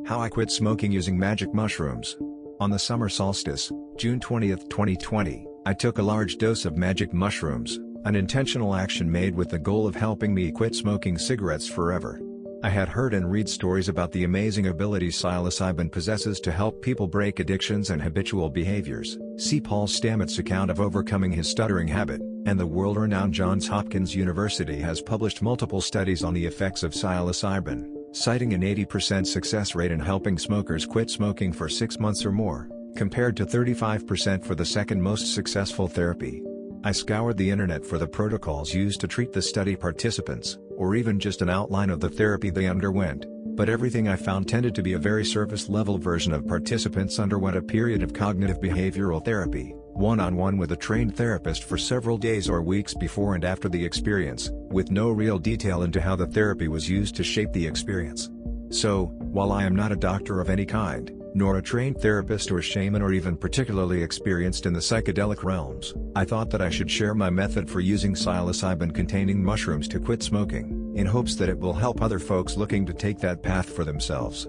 How I quit smoking using magic mushrooms. On the summer solstice, June 20, 2020, I took a large dose of magic mushrooms, an intentional action made with the goal of helping me quit smoking cigarettes forever. I had heard and read stories about the amazing abilities psilocybin possesses to help people break addictions and habitual behaviors. See Paul Stamets' account of overcoming his stuttering habit, and the world-renowned Johns Hopkins University has published multiple studies on the effects of psilocybin, citing an 80% success rate in helping smokers quit smoking for 6 months or more, compared to 35% for the second most successful therapy. I scoured the internet for the protocols used to treat the study participants, or even just an outline of the therapy they underwent, but everything I found tended to be a very surface-level version of participants underwent a period of cognitive behavioral therapy, one-on-one with a trained therapist for several days or weeks before and after the experience, with no real detail into how the therapy was used to shape the experience. So, while I am not a doctor of any kind, nor a trained therapist or shaman or even particularly experienced in the psychedelic realms, I thought that I should share my method for using psilocybin-containing mushrooms to quit smoking, in hopes that it will help other folks looking to take that path for themselves.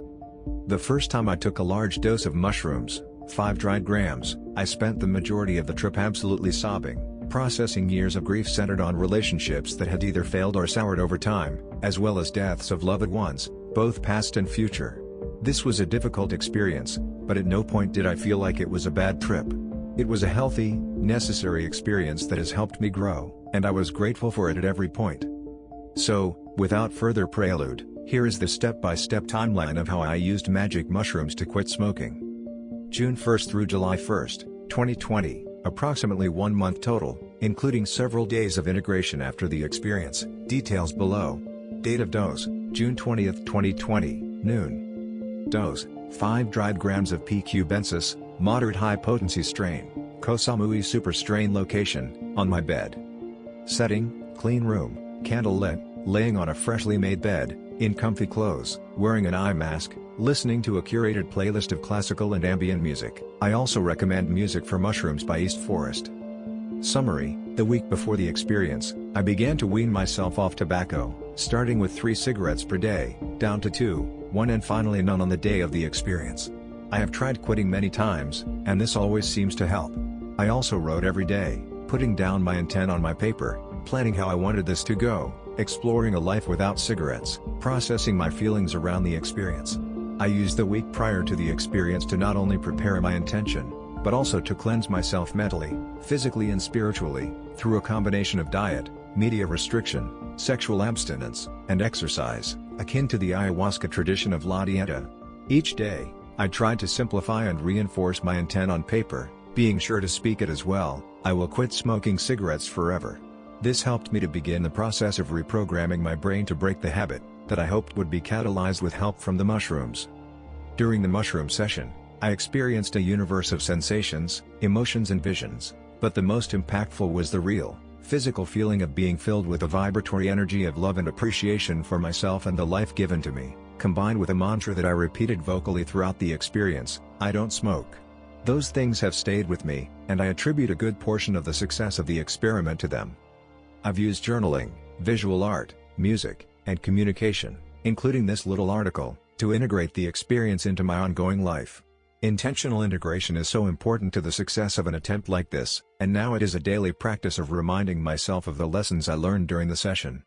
The first time I took a large dose of mushrooms, 5 dried grams, I spent the majority of the trip absolutely sobbing, processing years of grief centered on relationships that had either failed or soured over time, as well as deaths of loved ones, both past and future. This was a difficult experience, but at no point did I feel like it was a bad trip. It was a healthy, necessary experience that has helped me grow, and I was grateful for it at every point. So, without further prelude, here is the step-by-step timeline of how I used magic mushrooms to quit smoking. June 1st through July 1st, 2020, approximately 1 month total, including several days of integration after the experience, details below. Date of dose, June 20th, 2020, noon. Dose, 5 dried grams of P. cubensis, moderate high potency strain, Koh Samui super strain. Location, on my bed. Setting, clean room, candle lit, laying on a freshly made bed, in comfy clothes, wearing an eye mask, listening to a curated playlist of classical and ambient music. I also recommend Music for Mushrooms by East Forest. Summary: the week before the experience, I began to wean myself off tobacco, starting with 3 cigarettes per day, down to 2, 1 and finally none on the day of the experience. I have tried quitting many times, and this always seems to help. I also wrote every day, putting down my intent on my paper, planning how I wanted this to go, exploring a life without cigarettes, processing my feelings around the experience. I used the week prior to the experience to not only prepare my intention, but also to cleanse myself mentally, physically and spiritually, through a combination of diet, media restriction, sexual abstinence, and exercise, akin to the ayahuasca tradition of La Dieta. Each day, I tried to simplify and reinforce my intent on paper, being sure to speak it as well: I will quit smoking cigarettes forever. This helped me to begin the process of reprogramming my brain to break the habit, that I hoped would be catalyzed with help from the mushrooms. During the mushroom session, I experienced a universe of sensations, emotions and visions, but the most impactful was the real, physical feeling of being filled with a vibratory energy of love and appreciation for myself and the life given to me, combined with a mantra that I repeated vocally throughout the experience: I don't smoke. Those things have stayed with me, and I attribute a good portion of the success of the experiment to them. I've used journaling, visual art, music, and communication, including this little article, to integrate the experience into my ongoing life. Intentional integration is so important to the success of an attempt like this, and now it is a daily practice of reminding myself of the lessons I learned during the session.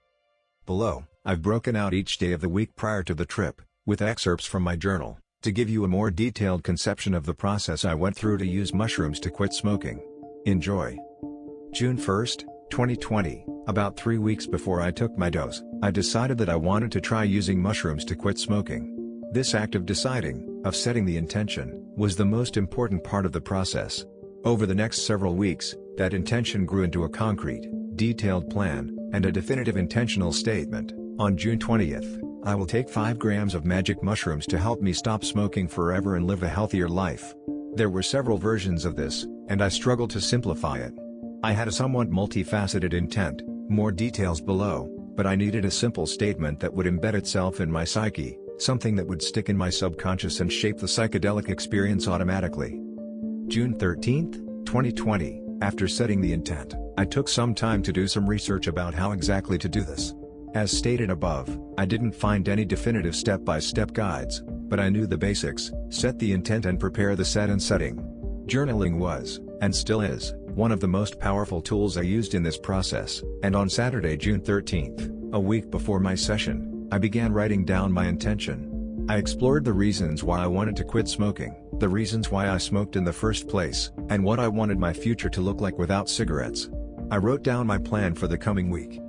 Below, I've broken out each day of the week prior to the trip, with excerpts from my journal, to give you a more detailed conception of the process I went through to use mushrooms to quit smoking. Enjoy. June 1st, 2020, about 3 weeks before I took my dose, I decided that I wanted to try using mushrooms to quit smoking. This act of deciding, of setting the intention, was the most important part of the process. Over the next several weeks, that intention grew into a concrete, detailed plan, and a definitive intentional statement. On June 20th, I will take 5 grams of magic mushrooms to help me stop smoking forever and live a healthier life. There were several versions of this, and I struggled to simplify it. I had a somewhat multifaceted intent, more details below, but I needed a simple statement that would embed itself in my psyche, something that would stick in my subconscious and shape the psychedelic experience automatically. June 13th, 2020, after setting the intent, I took some time to do some research about how exactly to do this. As stated above, I didn't find any definitive step-by-step guides, but I knew the basics: set the intent and prepare the set and setting. Journaling was, and still is, one of the most powerful tools I used in this process, and on Saturday, June 13th, a week before my session, I began writing down my intention. I explored the reasons why I wanted to quit smoking, the reasons why I smoked in the first place, and what I wanted my future to look like without cigarettes. I wrote down my plan for the coming week.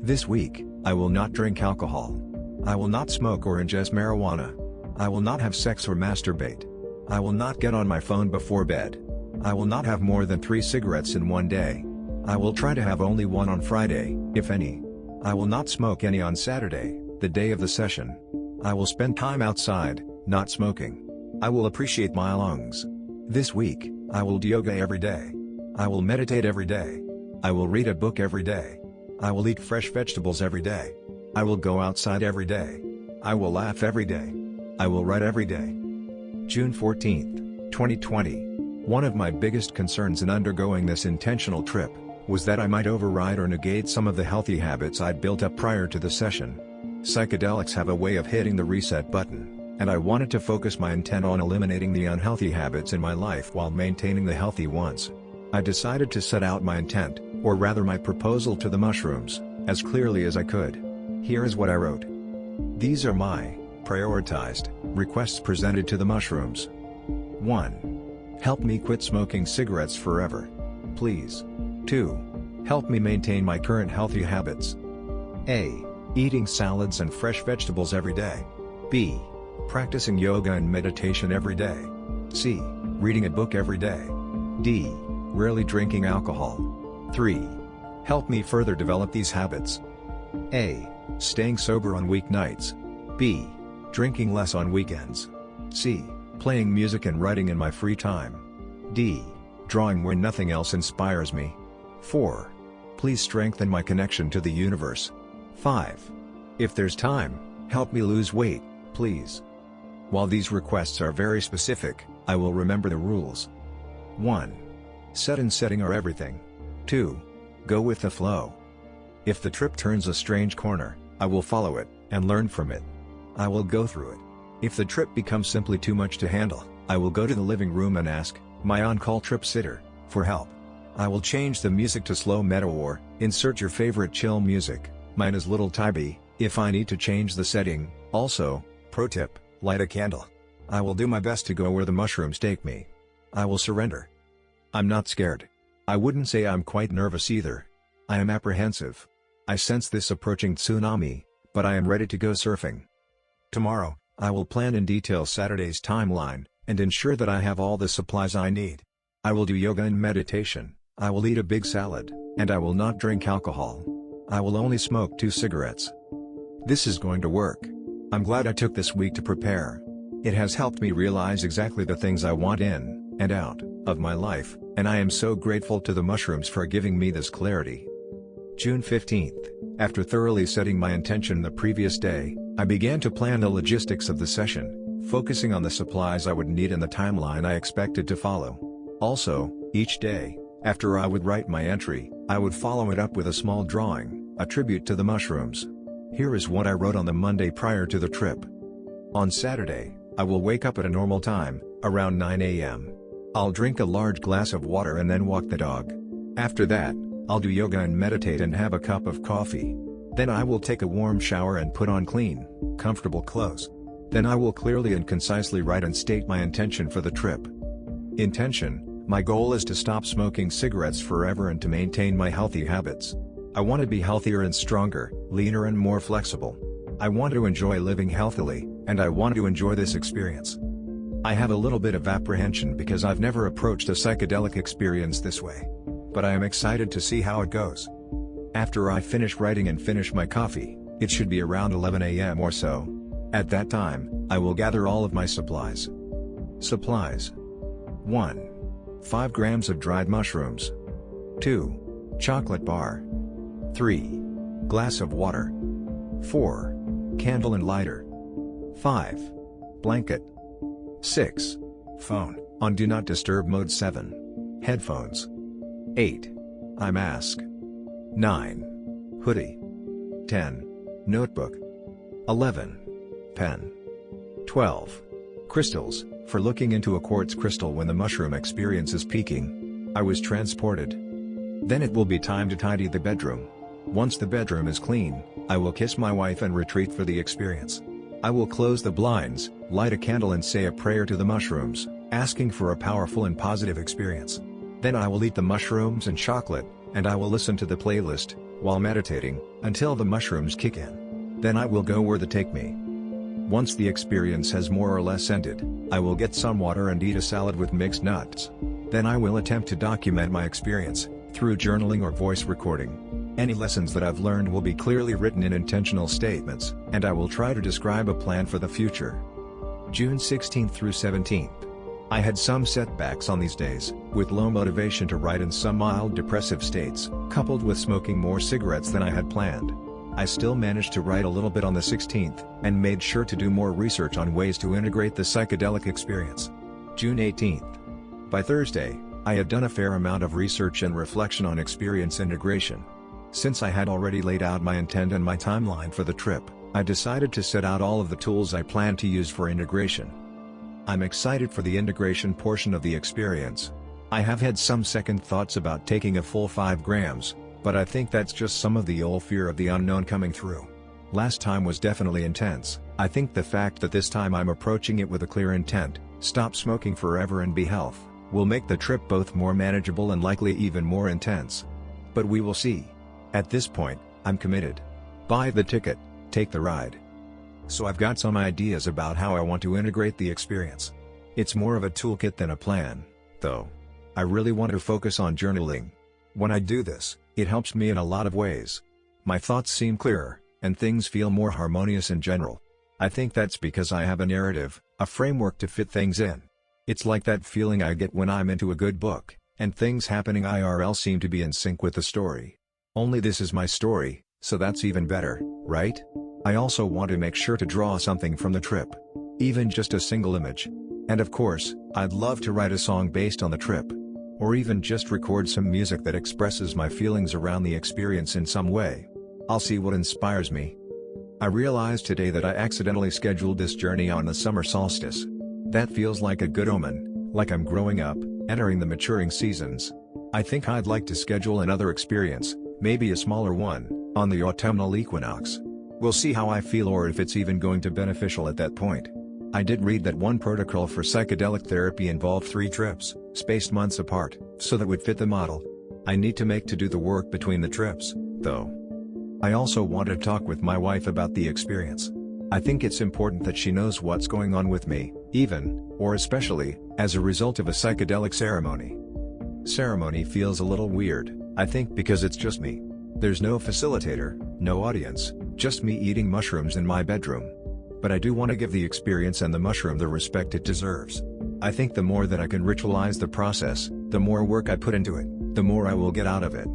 This week, I will not drink alcohol. I will not smoke or ingest marijuana. I will not have sex or masturbate. I will not get on my phone before bed. I will not have more than 3 cigarettes in one day. I will try to have only one on Friday, if any. I will not smoke any on Saturday, the day of the session. I will spend time outside, not smoking. I will appreciate my lungs. This week, I will do yoga every day. I will meditate every day. I will read a book every day. I will eat fresh vegetables every day. I will go outside every day. I will laugh every day. I will write every day. June 14th, 2020. One of my biggest concerns in undergoing this intentional trip was that I might override or negate some of the healthy habits I'd built up prior to the session. Psychedelics have a way of hitting the reset button, and I wanted to focus my intent on eliminating the unhealthy habits in my life while maintaining the healthy ones. I decided to set out my intent, or rather my proposal to the mushrooms, as clearly as I could. Here is what I wrote. These are my prioritized requests presented to the mushrooms. 1. Help me quit smoking cigarettes forever. Please. 2. Help me maintain my current healthy habits. A. Eating salads and fresh vegetables every day. B. Practicing yoga and meditation every day. C. Reading a book every day. D. Rarely drinking alcohol. 3. Help me further develop these habits. A. Staying sober on weeknights. B. Drinking less on weekends. C. Playing music and writing in my free time. D. Drawing when nothing else inspires me. 4. Please strengthen my connection to the universe. 5. If there's time, help me lose weight, please. While these requests are very specific, I will remember the rules. 1. Set and setting are everything. 2. Go with the flow. If the trip turns a strange corner, I will follow it, and learn from it. I will go through it. If the trip becomes simply too much to handle, I will go to the living room and ask my on-call trip sitter for help. I will change the music to slow metal or insert your favorite chill music. Mine is Little Tybee, if I need to change the setting. Also, pro tip, light a candle. I will do my best to go where the mushrooms take me. I will surrender. I'm not scared. I wouldn't say I'm quite nervous either. I am apprehensive. I sense this approaching tsunami, but I am ready to go surfing. Tomorrow, I will plan in detail Saturday's timeline, and ensure that I have all the supplies I need. I will do yoga and meditation, I will eat a big salad, and I will not drink alcohol. I will only smoke 2 cigarettes. This is going to work. I'm glad I took this week to prepare. It has helped me realize exactly the things I want in and out of my life, and I am so grateful to the mushrooms for giving me this clarity. June 15th, after thoroughly setting my intention the previous day, I began to plan the logistics of the session, focusing on the supplies I would need and the timeline I expected to follow. Also, each day, after I would write my entry, I would follow it up with a small drawing, a tribute to the mushrooms. Here is what I wrote on the Monday prior to the trip. On Saturday, I will wake up at a normal time, around 9 a.m. I'll drink a large glass of water and then walk the dog. After that, I'll do yoga and meditate and have a cup of coffee. Then I will take a warm shower and put on clean, comfortable clothes. Then I will clearly and concisely write and state my intention for the trip. Intention: my goal is to stop smoking cigarettes forever and to maintain my healthy habits. I want to be healthier and stronger, leaner and more flexible. I want to enjoy living healthily, and I want to enjoy this experience. I have a little bit of apprehension because I've never approached a psychedelic experience this way. But I am excited to see how it goes. After I finish writing and finish my coffee, it should be around 11 a.m. or so. At that time, I will gather all of my supplies. Supplies: 1. 5 grams of dried mushrooms. 2. Chocolate bar. 3. Glass of water. 4. Candle and lighter. 5. Blanket. 6. Phone, on Do Not Disturb mode. 7. Headphones. 8. Eye mask. 9. Hoodie. 10. Notebook. 11. Pen. 12. Crystals, for looking into a quartz crystal when the mushroom experience is peaking. I was transported. Then it will be time to tidy the bedroom. Once the bedroom is clean, I will kiss my wife and retreat for the experience. I will close the blinds, light a candle and say a prayer to the mushrooms, asking for a powerful and positive experience. Then I will eat the mushrooms and chocolate, and I will listen to the playlist, while meditating, until the mushrooms kick in. Then I will go where they take me. Once the experience has more or less ended, I will get some water and eat a salad with mixed nuts. Then I will attempt to document my experience, through journaling or voice recording. Any lessons that I've learned will be clearly written in intentional statements, and I will try to describe a plan for the future. June 16th through 17th. I had some setbacks on these days, with low motivation to write and some mild depressive states, coupled with smoking more cigarettes than I had planned. I still managed to write a little bit on the 16th, and made sure to do more research on ways to integrate the psychedelic experience. June 18th. By Thursday, I had done a fair amount of research and reflection on experience integration. Since I had already laid out my intent and my timeline for the trip, I decided to set out all of the tools I plan to use for integration. I'm excited for the integration portion of the experience. I have had some second thoughts about taking a full 5 grams, but I think that's just some of the old fear of the unknown coming through. Last time was definitely intense. I think the fact that this time I'm approaching it with a clear intent, stop smoking forever and be health, will make the trip both more manageable and likely even more intense. But we will see. At this point, I'm committed. Buy the ticket, take the ride. So I've got some ideas about how I want to integrate the experience. It's more of a toolkit than a plan, though. I really want to focus on journaling. When I do this, it helps me in a lot of ways. My thoughts seem clearer, and things feel more harmonious in general. I think that's because I have a narrative, a framework to fit things in. It's like that feeling I get when I'm into a good book, and things happening IRL seem to be in sync with the story. Only this is my story, so that's even better, right? I also want to make sure to draw something from the trip. Even just a single image. And of course, I'd love to write a song based on the trip. Or even just record some music that expresses my feelings around the experience in some way. I'll see what inspires me. I realized today that I accidentally scheduled this journey on the summer solstice. That feels like a good omen, like I'm growing up, entering the maturing seasons. I think I'd like to schedule another experience, maybe a smaller one, on the autumnal equinox. We'll see how I feel or if it's even going to be beneficial at that point. I did read that one protocol for psychedelic therapy involved 3 trips, spaced months apart, so that would fit the model. I need to do the work between the trips, though. I also want to talk with my wife about the experience. I think it's important that she knows what's going on with me, even, or especially, as a result of a psychedelic ceremony. Ceremony feels a little weird, I think because it's just me. There's no facilitator, no audience, just me eating mushrooms in my bedroom. But I do want to give the experience and the mushroom the respect it deserves. I think the more that I can ritualize the process, the more work I put into it, the more I will get out of it.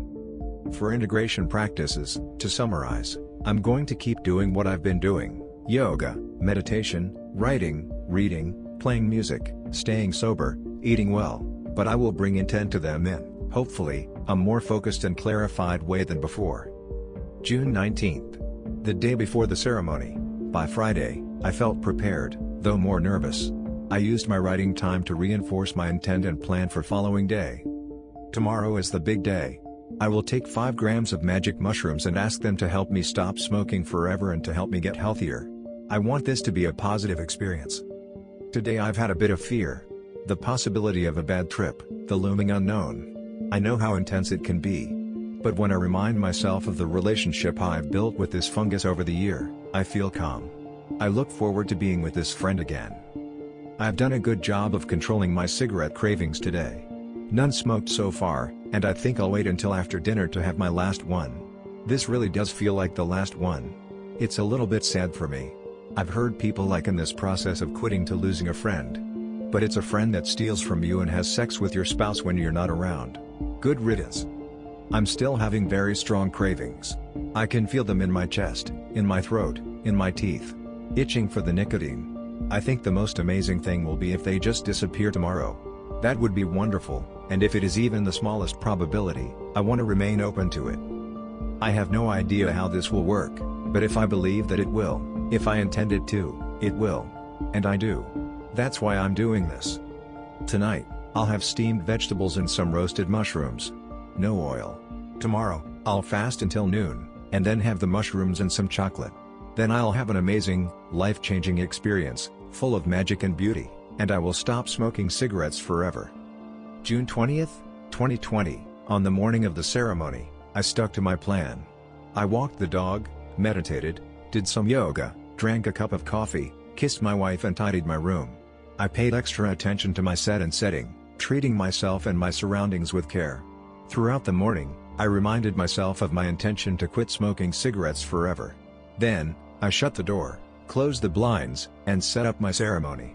For integration practices, to summarize, I'm going to keep doing what I've been doing: yoga, meditation, writing, reading, playing music, staying sober, eating well, but I will bring intent to them in, hopefully, a more focused and clarified way than before. June 19th. The day before the ceremony. By Friday, I felt prepared, though more nervous. I used my writing time to reinforce my intent and plan for following day. Tomorrow is the big day. I will take 5 grams of magic mushrooms and ask them to help me stop smoking forever and to help me get healthier. I want this to be a positive experience. Today I've had a bit of fear. The possibility of a bad trip, the looming unknown. I know how intense it can be. But when I remind myself of the relationship I've built with this fungus over the year, I feel calm. I look forward to being with this friend again. I've done a good job of controlling my cigarette cravings today. None smoked so far, and I think I'll wait until after dinner to have my last one. This really does feel like the last one. It's a little bit sad for me. I've heard people liken this process of quitting to losing a friend. But it's a friend that steals from you and has sex with your spouse when you're not around. Good riddance. I'm still having very strong cravings. I can feel them in my chest, in my throat, in my teeth. Itching for the nicotine. I think the most amazing thing will be if they just disappear tomorrow. That would be wonderful, and if it is even the smallest probability, I want to remain open to it. I have no idea how this will work, but if I believe that it will, if I intend it to, it will. And I do. That's why I'm doing this. Tonight, I'll have steamed vegetables and some roasted mushrooms. No oil. Tomorrow, I'll fast until noon, and then have the mushrooms and some chocolate. Then I'll have an amazing, life-changing experience, full of magic and beauty, and I will stop smoking cigarettes forever. June 20th, 2020, on the morning of the ceremony, I stuck to my plan. I walked the dog, meditated, did some yoga, drank a cup of coffee, kissed my wife and tidied my room. I paid extra attention to my set and setting, treating myself and my surroundings with care. Throughout the morning, I reminded myself of my intention to quit smoking cigarettes forever. Then, I shut the door, closed the blinds, and set up my ceremony.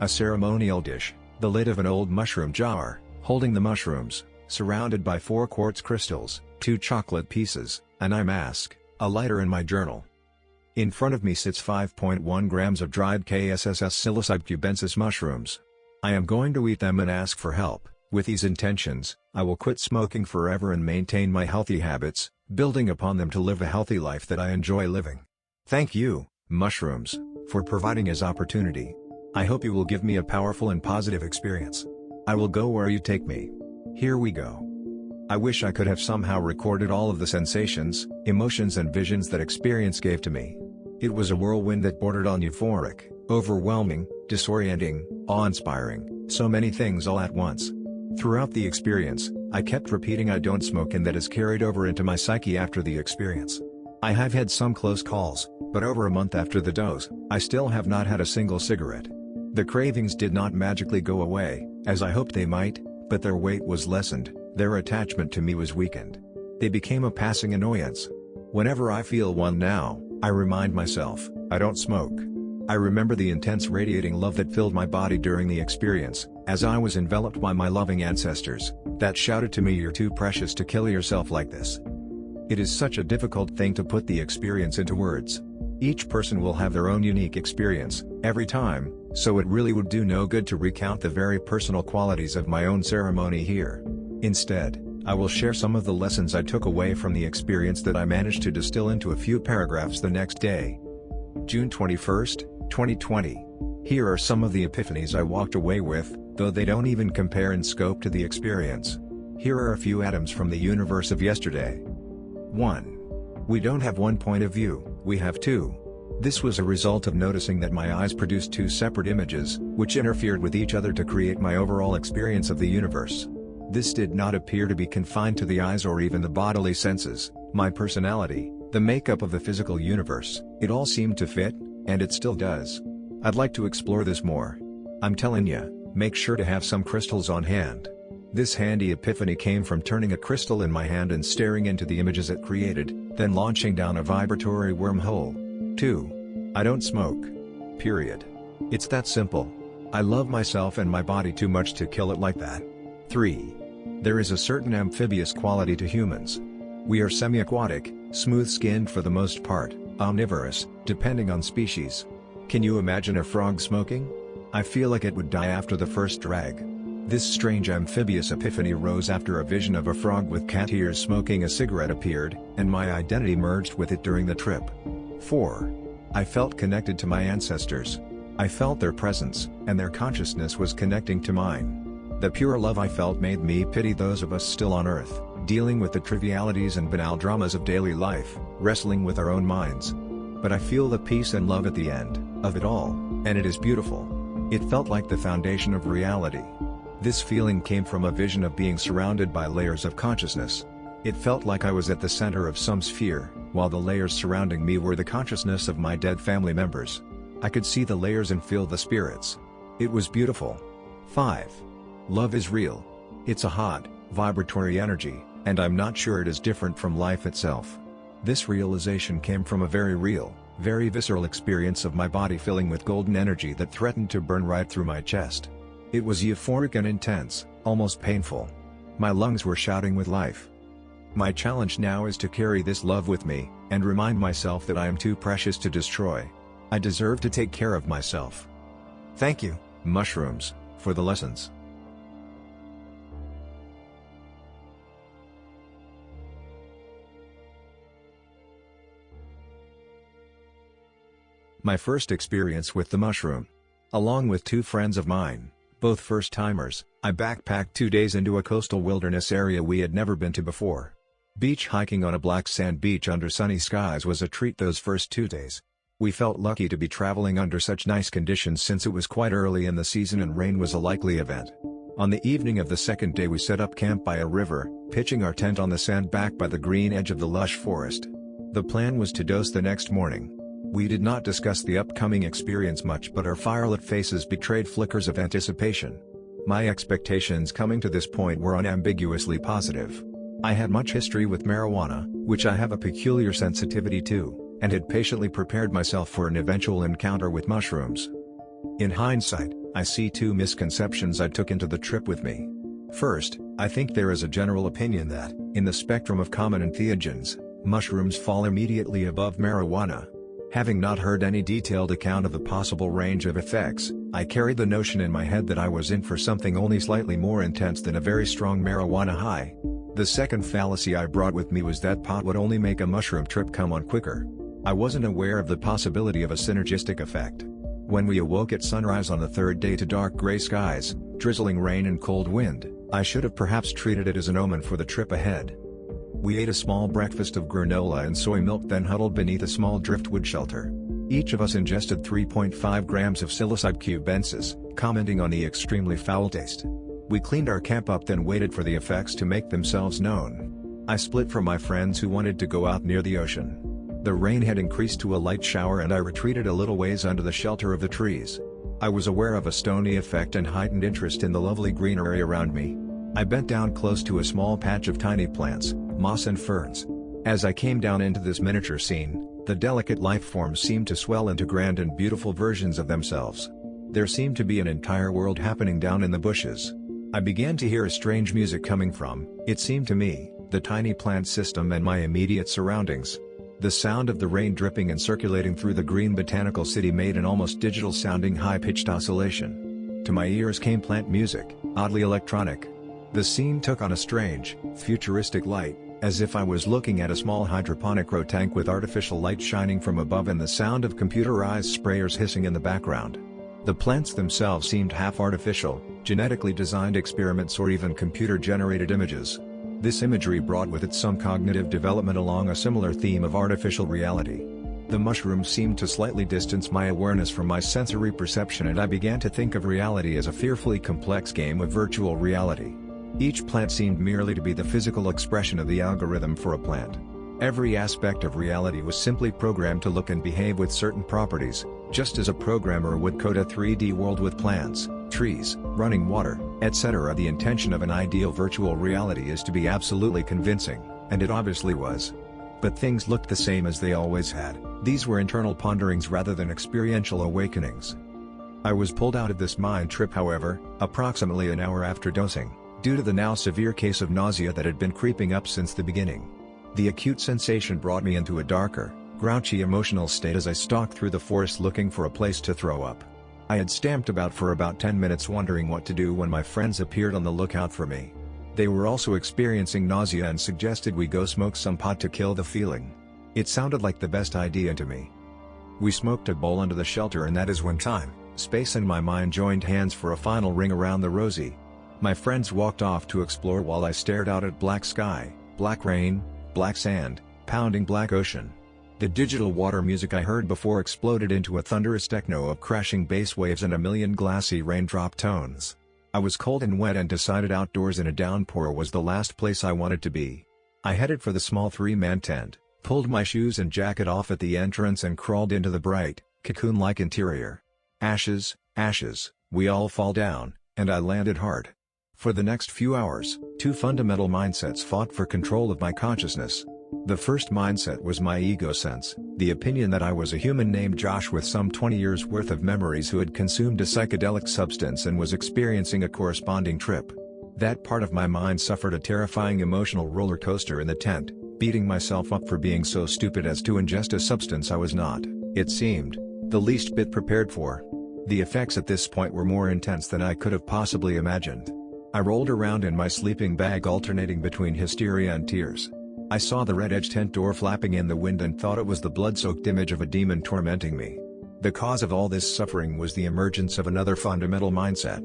A ceremonial dish, the lid of an old mushroom jar, holding the mushrooms, surrounded by 4 quartz crystals, 2 chocolate pieces, an eye mask, a lighter and my journal. In front of me sits 5.1 grams of dried KSSS psilocybin mushrooms. I am going to eat them and ask for help. With these intentions, I will quit smoking forever and maintain my healthy habits, building upon them to live a healthy life that I enjoy living. Thank you, mushrooms, for providing this opportunity. I hope you will give me a powerful and positive experience. I will go where you take me. Here we go. I wish I could have somehow recorded all of the sensations, emotions and visions that experience gave to me. It was a whirlwind that bordered on euphoric, overwhelming, disorienting, awe-inspiring, so many things all at once. Throughout the experience, I kept repeating I don't smoke, and that is carried over into my psyche after the experience. I have had some close calls, but over a month after the dose, I still have not had a single cigarette. The cravings did not magically go away, as I hoped they might, but their weight was lessened, their attachment to me was weakened. They became a passing annoyance. Whenever I feel one now, I remind myself, I don't smoke. I remember the intense radiating love that filled my body during the experience, as I was enveloped by my loving ancestors, that shouted to me, "You're too precious to kill yourself like this." It is such a difficult thing to put the experience into words. Each person will have their own unique experience, every time, so it really would do no good to recount the very personal qualities of my own ceremony here. Instead, I will share some of the lessons I took away from the experience that I managed to distill into a few paragraphs the next day. June 21st, 2020. Here are some of the epiphanies I walked away with, though they don't even compare in scope to the experience. Here are a few atoms from the universe of yesterday. 1. We don't have one point of view, we have two. This was a result of noticing that my eyes produced 2 separate images, which interfered with each other to create my overall experience of the universe. This did not appear to be confined to the eyes or even the bodily senses, my personality, the makeup of the physical universe. It all seemed to fit, and it still does. I'd like to explore this more. I'm telling ya, make sure to have some crystals on hand. This handy epiphany came from turning a crystal in my hand and staring into the images it created, then launching down a vibratory wormhole. 2. I don't smoke. Period. It's that simple. I love myself and my body too much to kill it like that. 3. There is a certain amphibious quality to humans. We are semi-aquatic, smooth-skinned for the most part, omnivorous, depending on species. Can you imagine a frog smoking? I feel like it would die after the first drag. This strange amphibious epiphany rose after a vision of a frog with cat ears smoking a cigarette appeared, and my identity merged with it during the trip. 4. I felt connected to my ancestors. I felt their presence, and their consciousness was connecting to mine. The pure love I felt made me pity those of us still on Earth, dealing with the trivialities and banal dramas of daily life, wrestling with our own minds. But I feel the peace and love at the end of it all, and it is beautiful. It felt like the foundation of reality. This feeling came from a vision of being surrounded by layers of consciousness. It felt like I was at the center of some sphere, while the layers surrounding me were the consciousness of my dead family members. I could see the layers and feel the spirits. It was beautiful. 5. Love is real. It's a hot, vibratory energy, and I'm not sure it is different from life itself. This realization came from a very real, very visceral experience of my body filling with golden energy that threatened to burn right through my chest. It was euphoric and intense, almost painful. My lungs were shouting with life. My challenge now is to carry this love with me, and remind myself that I am too precious to destroy. I deserve to take care of myself. Thank you, mushrooms, for the lessons. My first experience with the mushroom. Along with two friends of mine, both first-timers, I backpacked 2 days into a coastal wilderness area we had never been to before. Beach hiking on a black sand beach under sunny skies was a treat those first 2 days. We felt lucky to be traveling under such nice conditions since it was quite early in the season and rain was a likely event. On the evening of the second day we set up camp by a river, pitching our tent on the sand back by the green edge of the lush forest. The plan was to dose the next morning. We did not discuss the upcoming experience much, but our firelit faces betrayed flickers of anticipation. My expectations coming to this point were unambiguously positive. I had much history with marijuana, which I have a peculiar sensitivity to, and had patiently prepared myself for an eventual encounter with mushrooms. In hindsight, I see two misconceptions I took into the trip with me. First, I think there is a general opinion that, in the spectrum of common entheogens, mushrooms fall immediately above marijuana. Having not heard any detailed account of the possible range of effects, I carried the notion in my head that I was in for something only slightly more intense than a very strong marijuana high. The second fallacy I brought with me was that pot would only make a mushroom trip come on quicker. I wasn't aware of the possibility of a synergistic effect. When we awoke at sunrise on the third day to dark gray skies, drizzling rain and cold wind, I should have perhaps treated it as an omen for the trip ahead. We ate a small breakfast of granola and soy milk, then huddled beneath a small driftwood shelter. Each of us ingested 3.5 grams of psilocybin cubensis, commenting on the extremely foul taste. We cleaned our camp up, then waited for the effects to make themselves known. I split from my friends who wanted to go out near the ocean. The rain had increased to a light shower and I retreated a little ways under the shelter of the trees. I was aware of a stony effect and heightened interest in the lovely greenery around me. I bent down close to a small patch of tiny plants, moss and ferns. As I came down into this miniature scene, the delicate life forms seemed to swell into grand and beautiful versions of themselves. There seemed to be an entire world happening down in the bushes. I began to hear a strange music coming from, it seemed to me, the tiny plant system and my immediate surroundings. The sound of the rain dripping and circulating through the green botanical city made an almost digital-sounding high-pitched oscillation. To my ears came plant music, oddly electronic. The scene took on a strange, futuristic light, as if I was looking at a small hydroponic grow tank with artificial light shining from above and the sound of computerized sprayers hissing in the background. The plants themselves seemed half artificial, genetically designed experiments or even computer-generated images. This imagery brought with it some cognitive development along a similar theme of artificial reality. The mushrooms seemed to slightly distance my awareness from my sensory perception, and I began to think of reality as a fearfully complex game of virtual reality. Each plant seemed merely to be the physical expression of the algorithm for a plant. Every aspect of reality was simply programmed to look and behave with certain properties, just as a programmer would code a 3D world with plants, trees, running water, etc. The intention of an ideal virtual reality is to be absolutely convincing, and it obviously was. But things looked the same as they always had. These were internal ponderings rather than experiential awakenings. I was pulled out of this mind trip, however, approximately an hour after dosing, due to the now severe case of nausea that had been creeping up since the beginning. The acute sensation brought me into a darker, grouchy emotional state as I stalked through the forest looking for a place to throw up. I had stamped about for about 10 minutes wondering what to do when my friends appeared on the lookout for me. They were also experiencing nausea and suggested we go smoke some pot to kill the feeling. It sounded like the best idea to me. We smoked a bowl under the shelter, and that is when time, space and my mind joined hands for a final ring around the rosy. My friends walked off to explore while I stared out at black sky, black rain, black sand, pounding black ocean. The digital water music I heard before exploded into a thunderous techno of crashing bass waves and a million glassy raindrop tones. I was cold and wet and decided outdoors in a downpour was the last place I wanted to be. I headed for the small 3-man tent, pulled my shoes and jacket off at the entrance and crawled into the bright, cocoon-like interior. Ashes, ashes, we all fall down, and I landed hard. For the next few hours, two fundamental mindsets fought for control of my consciousness. The first mindset was my ego sense, the opinion that I was a human named Josh with some 20 years worth of memories who had consumed a psychedelic substance and was experiencing a corresponding trip. That part of my mind suffered a terrifying emotional roller coaster in the tent, beating myself up for being so stupid as to ingest a substance I was not, it seemed, the least bit prepared for. The effects at this point were more intense than I could have possibly imagined. I rolled around in my sleeping bag, alternating between hysteria and tears. I saw the red-edged tent door flapping in the wind and thought it was the blood-soaked image of a demon tormenting me. The cause of all this suffering was the emergence of another fundamental mindset.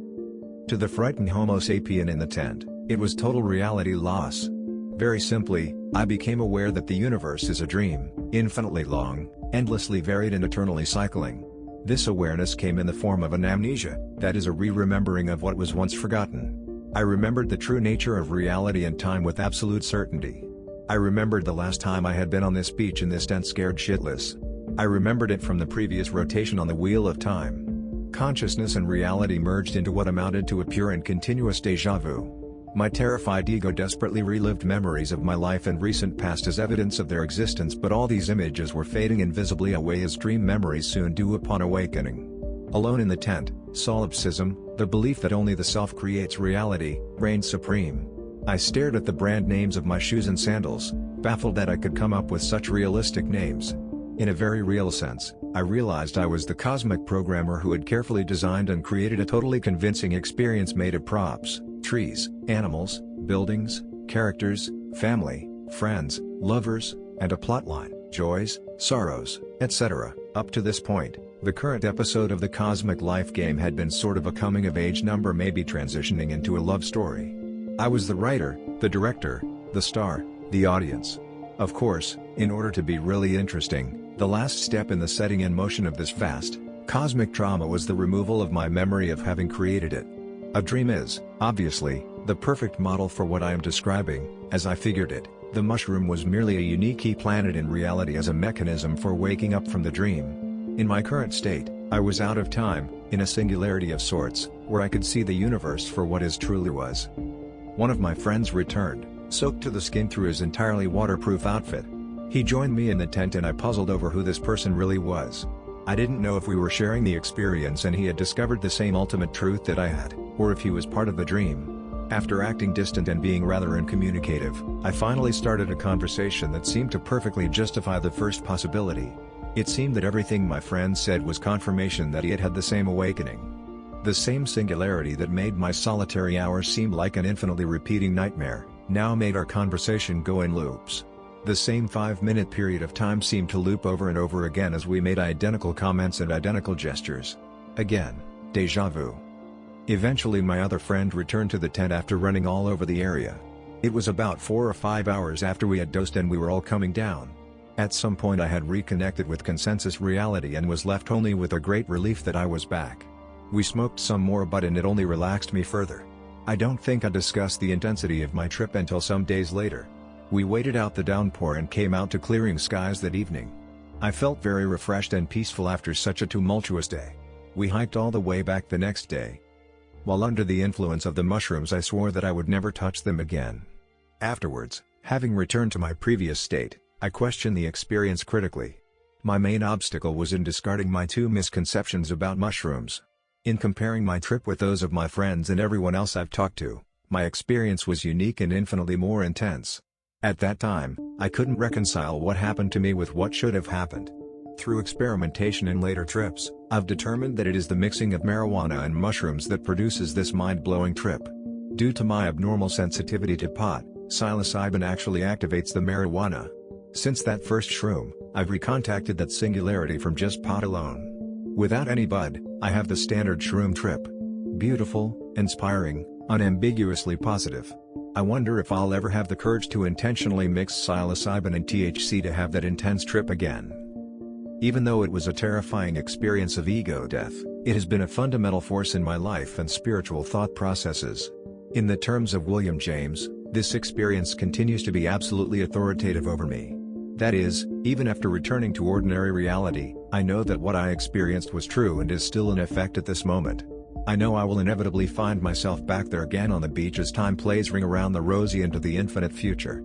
To the frightened Homo sapien in the tent, it was total reality loss. Very simply, I became aware that the universe is a dream, infinitely long, endlessly varied and eternally cycling. This awareness came in the form of an amnesia, that is a re-remembering of what was once forgotten. I remembered the true nature of reality and time with absolute certainty. I remembered the last time I had been on this beach in this tent scared shitless. I remembered it from the previous rotation on the wheel of time. Consciousness and reality merged into what amounted to a pure and continuous déjà vu. My terrified ego desperately relived memories of my life and recent past as evidence of their existence, but all these images were fading invisibly away as dream memories soon do upon awakening. Alone in the tent, solipsism, the belief that only the self creates reality, reigned supreme. I stared at the brand names of my shoes and sandals, baffled that I could come up with such realistic names. In a very real sense, I realized I was the cosmic programmer who had carefully designed and created a totally convincing experience made of props, trees, animals, buildings, characters, family, friends, lovers, and a plotline, joys, sorrows, etc. Up to this point, the current episode of the cosmic life game had been sort of a coming-of-age number, maybe transitioning into a love story. I was the writer, the director, the star, the audience. Of course, in order to be really interesting, the last step in the setting in motion of this vast, cosmic drama was the removal of my memory of having created it. A dream is, obviously, the perfect model for what I am describing. As I figured it, the mushroom was merely a unique key planet in reality as a mechanism for waking up from the dream. In my current state, I was out of time, in a singularity of sorts, where I could see the universe for what it truly was. One of my friends returned, soaked to the skin through his entirely waterproof outfit. He joined me in the tent and I puzzled over who this person really was. I didn't know if we were sharing the experience and he had discovered the same ultimate truth that I had, or if he was part of the dream. After acting distant and being rather uncommunicative, I finally started a conversation that seemed to perfectly justify the first possibility. It seemed that everything my friend said was confirmation that he had had the same awakening. The same singularity that made my solitary hours seem like an infinitely repeating nightmare, now made our conversation go in loops. The same 5-minute period of time seemed to loop over and over again as we made identical comments and identical gestures. Again, déjà vu. Eventually my other friend returned to the tent after running all over the area. It was about 4 or 5 hours after we had dosed and we were all coming down. At some point I had reconnected with consensus reality and was left only with a great relief that I was back. We smoked some more bud and it only relaxed me further. I don't think I discussed the intensity of my trip until some days later. We waited out the downpour and came out to clearing skies that evening. I felt very refreshed and peaceful after such a tumultuous day. We hiked all the way back the next day. While under the influence of the mushrooms I swore that I would never touch them again. Afterwards, having returned to my previous state, I questioned the experience critically. My main obstacle was in discarding my 2 misconceptions about mushrooms. In comparing my trip with those of my friends and everyone else I've talked to, my experience was unique and infinitely more intense. At that time, I couldn't reconcile what happened to me with what should have happened. Through experimentation in later trips, I've determined that it is the mixing of marijuana and mushrooms that produces this mind-blowing trip. Due to my abnormal sensitivity to pot, psilocybin actually activates the marijuana. Since that first shroom, I've recontacted that singularity from just pot alone. Without any bud, I have the standard shroom trip. Beautiful, inspiring, unambiguously positive. I wonder if I'll ever have the courage to intentionally mix psilocybin and THC to have that intense trip again. Even though it was a terrifying experience of ego death, it has been a fundamental force in my life and spiritual thought processes. In the terms of William James, this experience continues to be absolutely authoritative over me. That is, even after returning to ordinary reality, I know that what I experienced was true and is still in effect at this moment. I know I will inevitably find myself back there again on the beach as time plays ring around the rosy into the infinite future.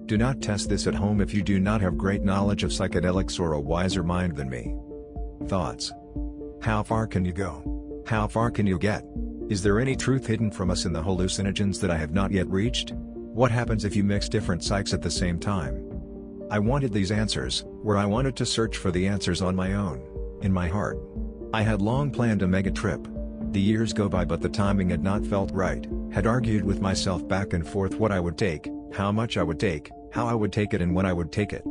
Do not test this at home if you do not have great knowledge of psychedelics or a wiser mind than me. Thoughts? How far can you go? How far can you get? Is there any truth hidden from us in the hallucinogens that I have not yet reached? What happens if you mix different psychs at the same time? I wanted these answers, where I wanted to search for the answers on my own, in my heart. I had long planned a mega trip. The years go by but the timing had not felt right, Had argued with myself back and forth what I would take, how much I would take, how I would take it and when I would take it.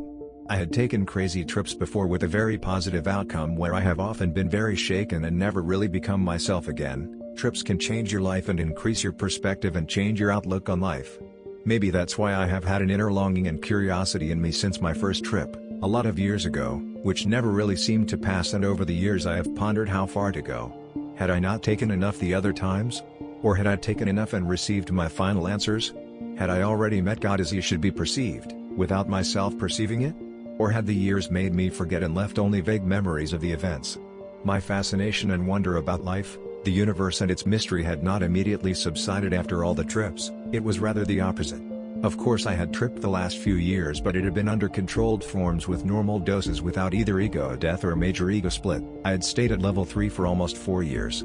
I had taken crazy trips before with a very positive outcome where I have often been very shaken and never really become myself again. Trips can change your life and increase your perspective and change your outlook on life. Maybe that's why I have had an inner longing and curiosity in me since my first trip, a lot of years ago, which never really seemed to pass, and over the years I have pondered how far to go. Had I not taken enough the other times? Or had I taken enough and received my final answers? Had I already met God as he should be perceived, without myself perceiving it? Or had the years made me forget and left only vague memories of the events? My fascination and wonder about life, the universe and its mystery had not immediately subsided after all the trips, it was rather the opposite. Of course I had tripped the last few years, but it had been under controlled forms with normal doses without either ego death or major ego split. I had stayed at level 3 for almost 4 years.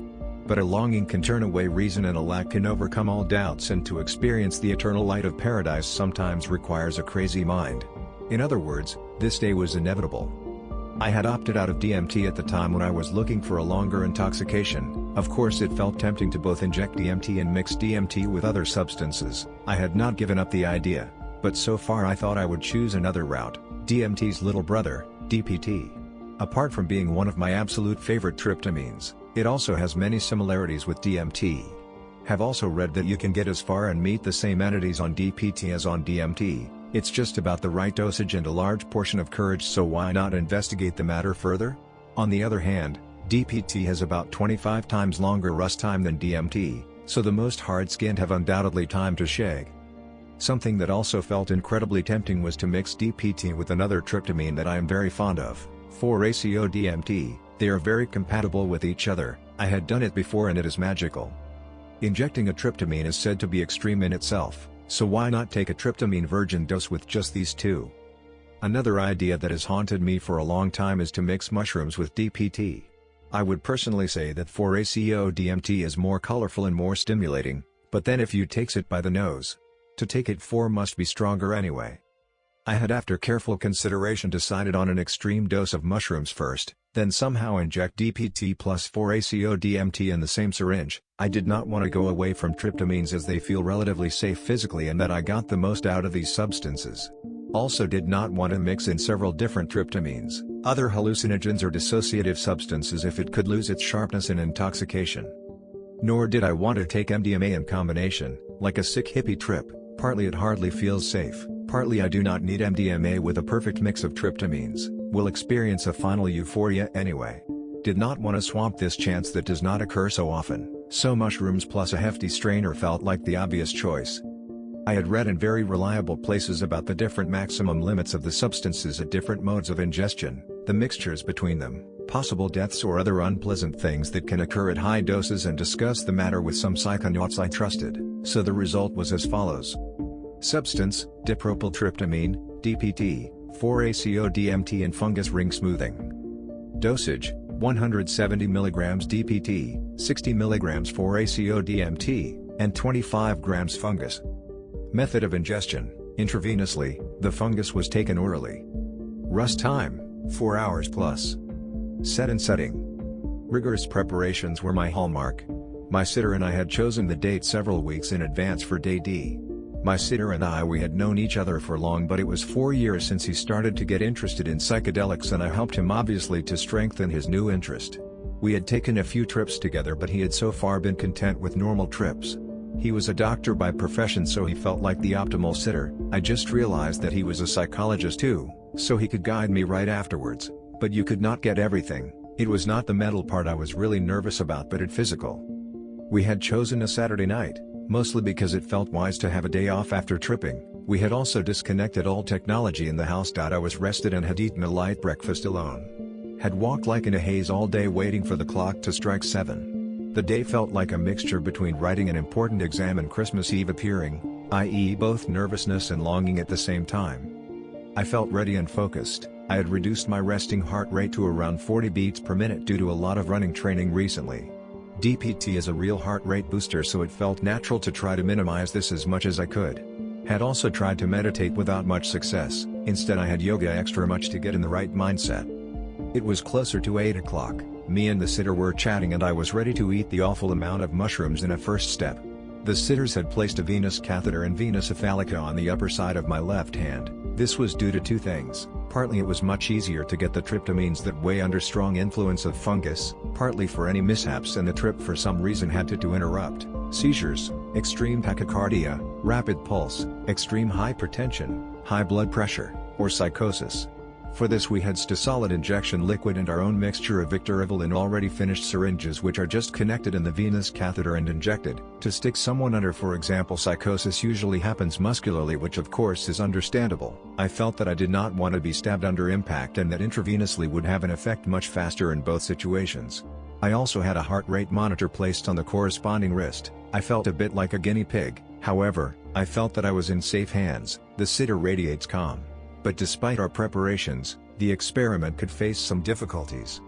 But a longing can turn away reason and a lack can overcome all doubts, and to experience the eternal light of paradise sometimes requires a crazy mind. In other words, this day was inevitable. I had opted out of DMT at the time when I was looking for a longer intoxication. Of course it felt tempting to both inject DMT and mix DMT with other substances. I had not given up the idea, but so far I thought I would choose another route, DMT's little brother, DPT. Apart from being one of my absolute favorite tryptamines, it also has many similarities with DMT. Have also read that you can get as far and meet the same entities on DPT as on DMT. It's just about the right dosage and a large portion of courage, so why not investigate the matter further? On the other hand, DPT has about 25 times longer rust time than DMT, so the most hard-skinned have undoubtedly time to shag. Something that also felt incredibly tempting was to mix DPT with another tryptamine that I am very fond of, 4-ACO-DMT. They are very compatible with each other. I had done it before and it is magical. Injecting a tryptamine is said to be extreme in itself, so why not take a tryptamine virgin dose with just these two? Another idea that has haunted me for a long time is to mix mushrooms with DPT. I would personally say that 4-ACO-DMT is more colorful and more stimulating, but then if you takes it by the nose, to take it 4 must be stronger anyway. I had after careful consideration decided on an extreme dose of mushrooms first, then somehow inject DPT plus 4-ACO-DMT in the same syringe. I did not want to go away from tryptamines as they feel relatively safe physically and that I got the most out of these substances. Also did not want to mix in several different tryptamines, other hallucinogens or dissociative substances if it could lose its sharpness in intoxication. Nor did I want to take MDMA in combination, like a sick hippie trip. Partly it hardly feels safe, partly I do not need MDMA with a perfect mix of tryptamines, will experience a final euphoria anyway. Did not want to swamp this chance that does not occur so often, so mushrooms plus a hefty strainer felt like the obvious choice. I had read in very reliable places about the different maximum limits of the substances at different modes of ingestion, the mixtures between them, possible deaths or other unpleasant things that can occur at high doses, and discussed the matter with some psychonauts I trusted, so the result was as follows. Substance, dipropyltryptamine, DPT, 4-ACO-DMT and fungus ring smoothing. Dosage, 170 mg DPT, 60 mg 4-ACO-DMT, and 25 grams fungus. Method of ingestion, intravenously, the fungus was taken orally. Rust time, 4 hours plus. Set and setting. Rigorous preparations were my hallmark. My sitter and I had chosen the date several weeks in advance for day D. My sitter and we had known each other for long, but it was 4 years since he started to get interested in psychedelics, and I helped him obviously to strengthen his new interest. We had taken a few trips together, but he had so far been content with normal trips. He was a doctor by profession, so he felt like the optimal sitter. I just realized that he was a psychologist too, so he could guide me right afterwards. But you could not get everything. It was not the mental part I was really nervous about, but it physical. We had chosen a Saturday night, mostly because it felt wise to have a day off after tripping. We had also disconnected all technology in the house. I was rested and had eaten a light breakfast alone. Had walked like in a haze all day waiting for the clock to strike 7. The day felt like a mixture between writing an important exam and Christmas Eve appearing, i.e. both nervousness and longing at the same time. I felt ready and focused. I had reduced my resting heart rate to around 40 beats per minute due to a lot of running training recently. DPT is a real heart rate booster, so it felt natural to try to minimize this as much as I could. Had also tried to meditate without much success. Instead I had yoga extra much to get in the right mindset. It was closer to 8 o'clock, me and the sitter were chatting and I was ready to eat the awful amount of mushrooms in a first step. The sitters had placed a venous catheter and vena cephalica on the upper side of my left hand. This was due to two things: partly it was much easier to get the tryptamines that way under strong influence of fungus, partly for any mishaps and the trip for some reason had to interrupt. Seizures, extreme tachycardia, rapid pulse, extreme hypertension, high blood pressure, or psychosis. For this we had solid injection liquid and our own mixture of Victorivil in already finished syringes which are just connected in the venous catheter and injected. To stick someone under, for example, psychosis usually happens muscularly, which of course is understandable. I felt that I did not want to be stabbed under impact and that intravenously would have an effect much faster in both situations. I also had a heart rate monitor placed on the corresponding wrist. I felt a bit like a guinea pig, however, I felt that I was in safe hands. The sitter radiates calm. But despite our preparations, the experiment could face some difficulties.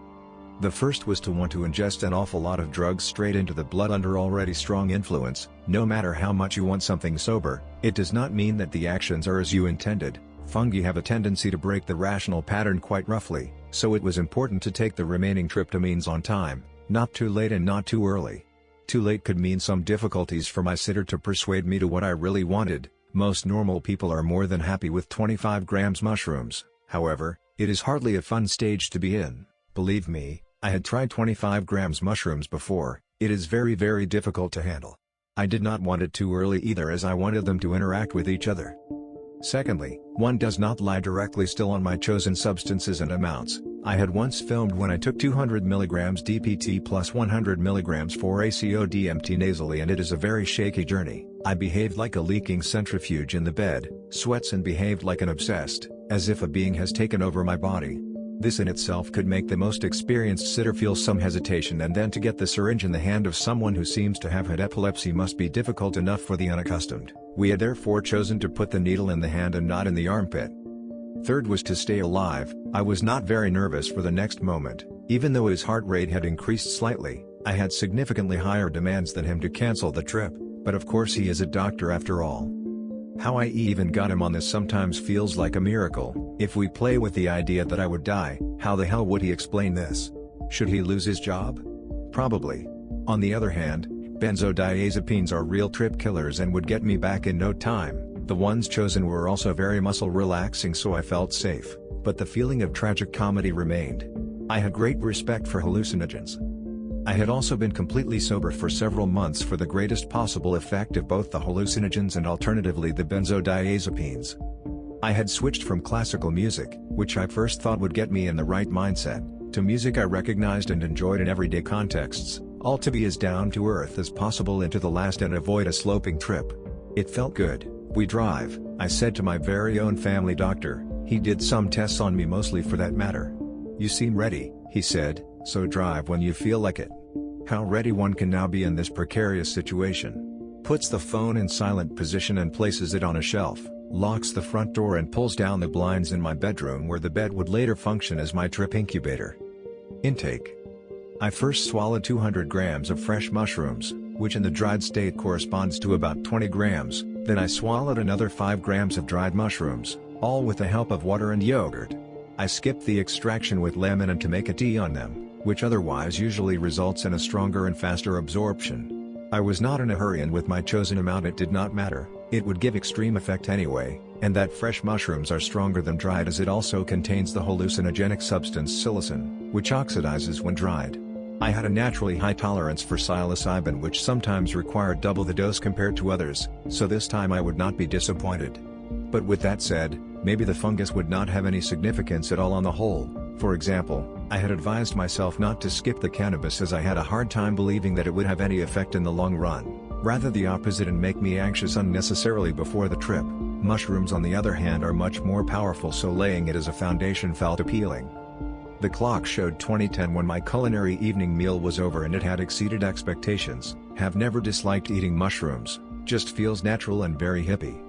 The first was to want to ingest an awful lot of drugs straight into the blood under already strong influence. No matter how much you want something sober, it does not mean that the actions are as you intended. Fungi have a tendency to break the rational pattern quite roughly, so it was important to take the remaining tryptamines on time, not too late and not too early. Too late could mean some difficulties for my sitter to persuade me to what I really wanted. Most normal people are more than happy with 25 grams mushrooms. However, it is hardly a fun stage to be in. Believe me, I had tried 25 grams mushrooms before. It is very difficult to handle. I did not want it too early either, as I wanted them to interact with each other. Secondly, one does not lie directly still on my chosen substances and amounts. I had once filmed when I took 200 mg DPT plus 100 mg 4-ACO DMT nasally, and it is a very shaky journey. I behaved like a leaking centrifuge in the bed, sweats and behaved like an obsessed, as if a being has taken over my body. This in itself could make the most experienced sitter feel some hesitation, and then to get the syringe in the hand of someone who seems to have had epilepsy must be difficult enough for the unaccustomed. We had therefore chosen to put the needle in the hand and not in the armpit. Third was to stay alive. I was not very nervous for the next moment. Even though his heart rate had increased slightly, I had significantly higher demands than him to cancel the trip, but of course he is a doctor after all. How I even got him on this sometimes feels like a miracle. If we play with the idea that I would die, how the hell would he explain this? Should he lose his job? Probably. On the other hand, benzodiazepines are real trip killers and would get me back in no time. The ones chosen were also very muscle relaxing, so I felt safe, but the feeling of tragic comedy remained. I had great respect for hallucinogens. I had also been completely sober for several months for the greatest possible effect of both the hallucinogens and alternatively the benzodiazepines. I had switched from classical music, which I first thought would get me in the right mindset, to music I recognized and enjoyed in everyday contexts, all to be as down to earth as possible into the last and avoid a sloping trip. It felt good. We drive, I said to my very own family doctor. He did some tests on me, mostly for that matter. You seem ready, he said, so drive when you feel like it. How ready one can now be in this precarious situation. Puts the phone in silent position and places it on a shelf, locks the front door and pulls down the blinds in my bedroom, where the bed would later function as my trip incubator. Intake. I first swallowed 200 grams of fresh mushrooms, which in the dried state corresponds to about 20 grams, then I swallowed another 5 grams of dried mushrooms, all with the help of water and yogurt. I skipped the extraction with lemon and to make a tea on them, which otherwise usually results in a stronger and faster absorption. I was not in a hurry, and with my chosen amount it did not matter, it would give extreme effect anyway, and that fresh mushrooms are stronger than dried, as it also contains the hallucinogenic substance psilocin, which oxidizes when dried. I had a naturally high tolerance for psilocybin, which sometimes required double the dose compared to others, so this time I would not be disappointed. But with that said, maybe the fungus would not have any significance at all on the whole. For example, I had advised myself not to skip the cannabis as I had a hard time believing that it would have any effect in the long run, rather the opposite, and make me anxious unnecessarily before the trip. Mushrooms on the other hand are much more powerful, so laying it as a foundation felt appealing. The clock showed 2010 when my culinary evening meal was over, and it had exceeded expectations. Have never disliked eating mushrooms, just feels natural and very hippie.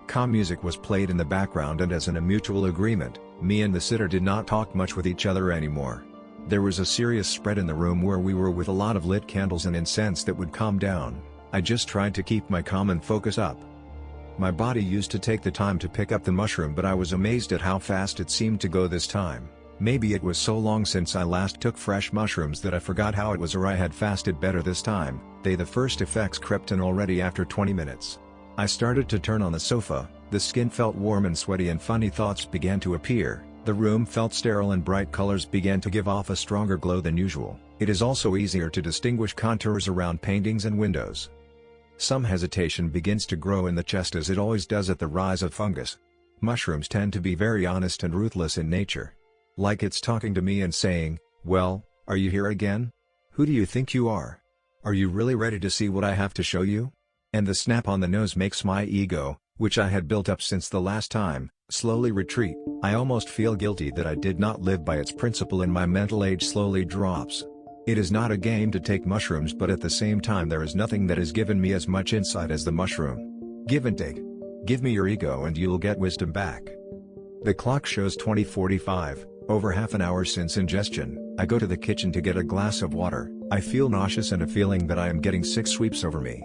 Calm music was played in the background, and as in a mutual agreement, me and the sitter did not talk much with each other anymore. There was a serious spread in the room where we were, with a lot of lit candles and incense that would calm down. I just tried to keep my calm and focus up. My body used to take the time to pick up the mushroom, but I was amazed at how fast it seemed to go this time. Maybe it was so long since I last took fresh mushrooms that I forgot how it was, or I had fasted better this time. The first effects crept in already after 20 minutes. I started to turn on the sofa, the skin felt warm and sweaty and funny thoughts began to appear, the room felt sterile and bright colors began to give off a stronger glow than usual. It is also easier to distinguish contours around paintings and windows. Some hesitation begins to grow in the chest as it always does at the rise of fungus. Mushrooms tend to be very honest and ruthless in nature. Like it's talking to me and saying, "Well, are you here again? Who do you think you are? Are you really ready to see what I have to show you?" And the snap on the nose makes my ego, which I had built up since the last time, slowly retreat. I almost feel guilty that I did not live by its principle and my mental age slowly drops. It is not a game to take mushrooms, but at the same time there is nothing that has given me as much insight as the mushroom. Give and take. Give me your ego and you'll get wisdom back. The clock shows 20:45. Over half an hour since ingestion. I go to the kitchen to get a glass of water. I feel nauseous and a feeling that I am getting sick sweeps over me.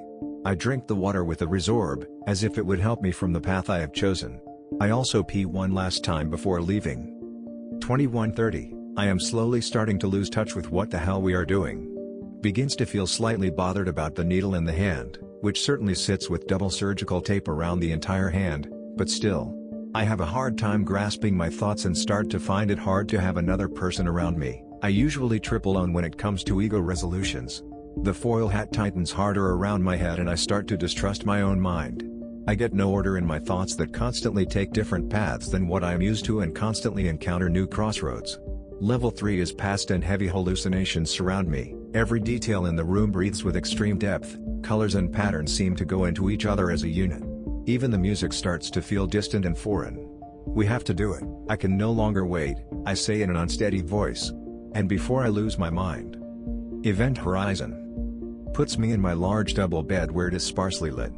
I drink the water with a resorb, as if it would help me from the path I have chosen. I also pee one last time before leaving. 21:30. I am slowly starting to lose touch with what the hell we are doing. Begins to feel slightly bothered about the needle in the hand, which certainly sits with double surgical tape around the entire hand, but still. I have a hard time grasping my thoughts and start to find it hard to have another person around me. I usually trip alone when it comes to ego resolutions. The foil hat tightens harder around my head and I start to distrust my own mind. I get no order in my thoughts that constantly take different paths than what I am used to and constantly encounter new crossroads. Level 3 is past and heavy hallucinations surround me. Every detail in the room breathes with extreme depth, colors and patterns seem to go into each other as a unit. Even the music starts to feel distant and foreign. We have to do it. I can no longer wait, I say in an unsteady voice. And before I lose my mind. Event horizon. Puts me in my large double bed where it is sparsely lit.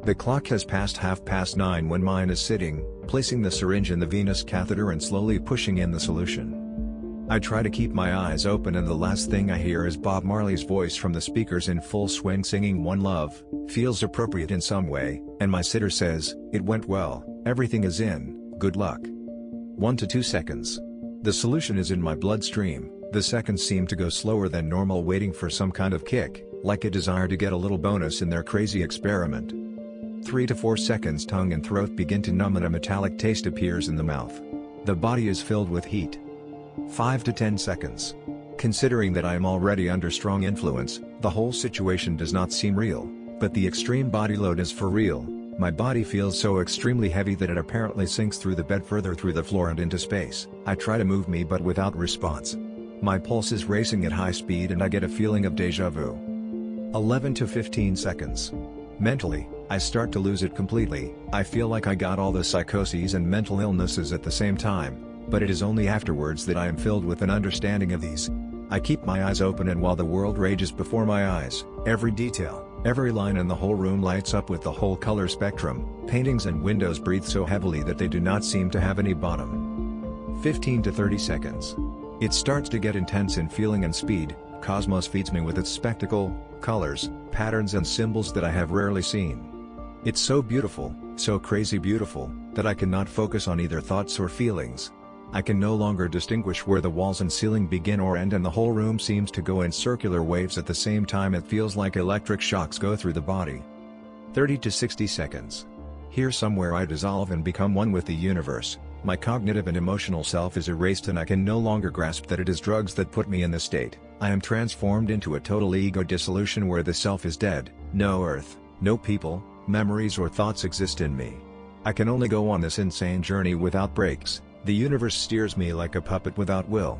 The clock has passed 9:30 when mine is sitting, placing the syringe in the venous catheter and slowly pushing in the solution. I try to keep my eyes open and the last thing I hear is Bob Marley's voice from the speakers in full swing singing One Love, feels appropriate in some way, and my sitter says, "It went well, everything is in, good luck." 1 to 2 seconds. The solution is in my bloodstream, the seconds seem to go slower than normal, waiting for some kind of kick, like a desire to get a little bonus in their crazy experiment. 3 to 4 seconds. Tongue and throat begin to numb and a metallic taste appears in the mouth. The body is filled with heat. 5 to 10 seconds. Considering that I am already under strong influence, the whole situation does not seem real, but the extreme body load is for real. My body feels so extremely heavy that it apparently sinks through the bed further through the floor and into space. I try to move me but without response. My pulse is racing at high speed and I get a feeling of deja vu. 11 to 15 seconds. Mentally, I start to lose it completely. I feel like I got all the psychoses and mental illnesses at the same time. But it is only afterwards that I am filled with an understanding of these. I keep my eyes open and while the world rages before my eyes, every detail, every line in the whole room lights up with the whole color spectrum. Paintings and windows breathe so heavily that they do not seem to have any bottom. 15 to 30 seconds. It starts to get intense in feeling and speed. Cosmos feeds me with its spectacle, colors, patterns and symbols that I have rarely seen. It's so beautiful, so crazy beautiful, that I cannot focus on either thoughts or feelings. I can no longer distinguish where the walls and ceiling begin or end and the whole room seems to go in circular waves at the same time. It feels like electric shocks go through the body. 30 to 60 seconds. Here somewhere I dissolve and become one with the universe. My cognitive and emotional self is erased and I can no longer grasp that it is drugs that put me in this state. I am transformed into a total ego dissolution where the self is dead. No earth, no people, memories or thoughts exist in me. I can only go on this insane journey without breaks. The universe steers me like a puppet without will.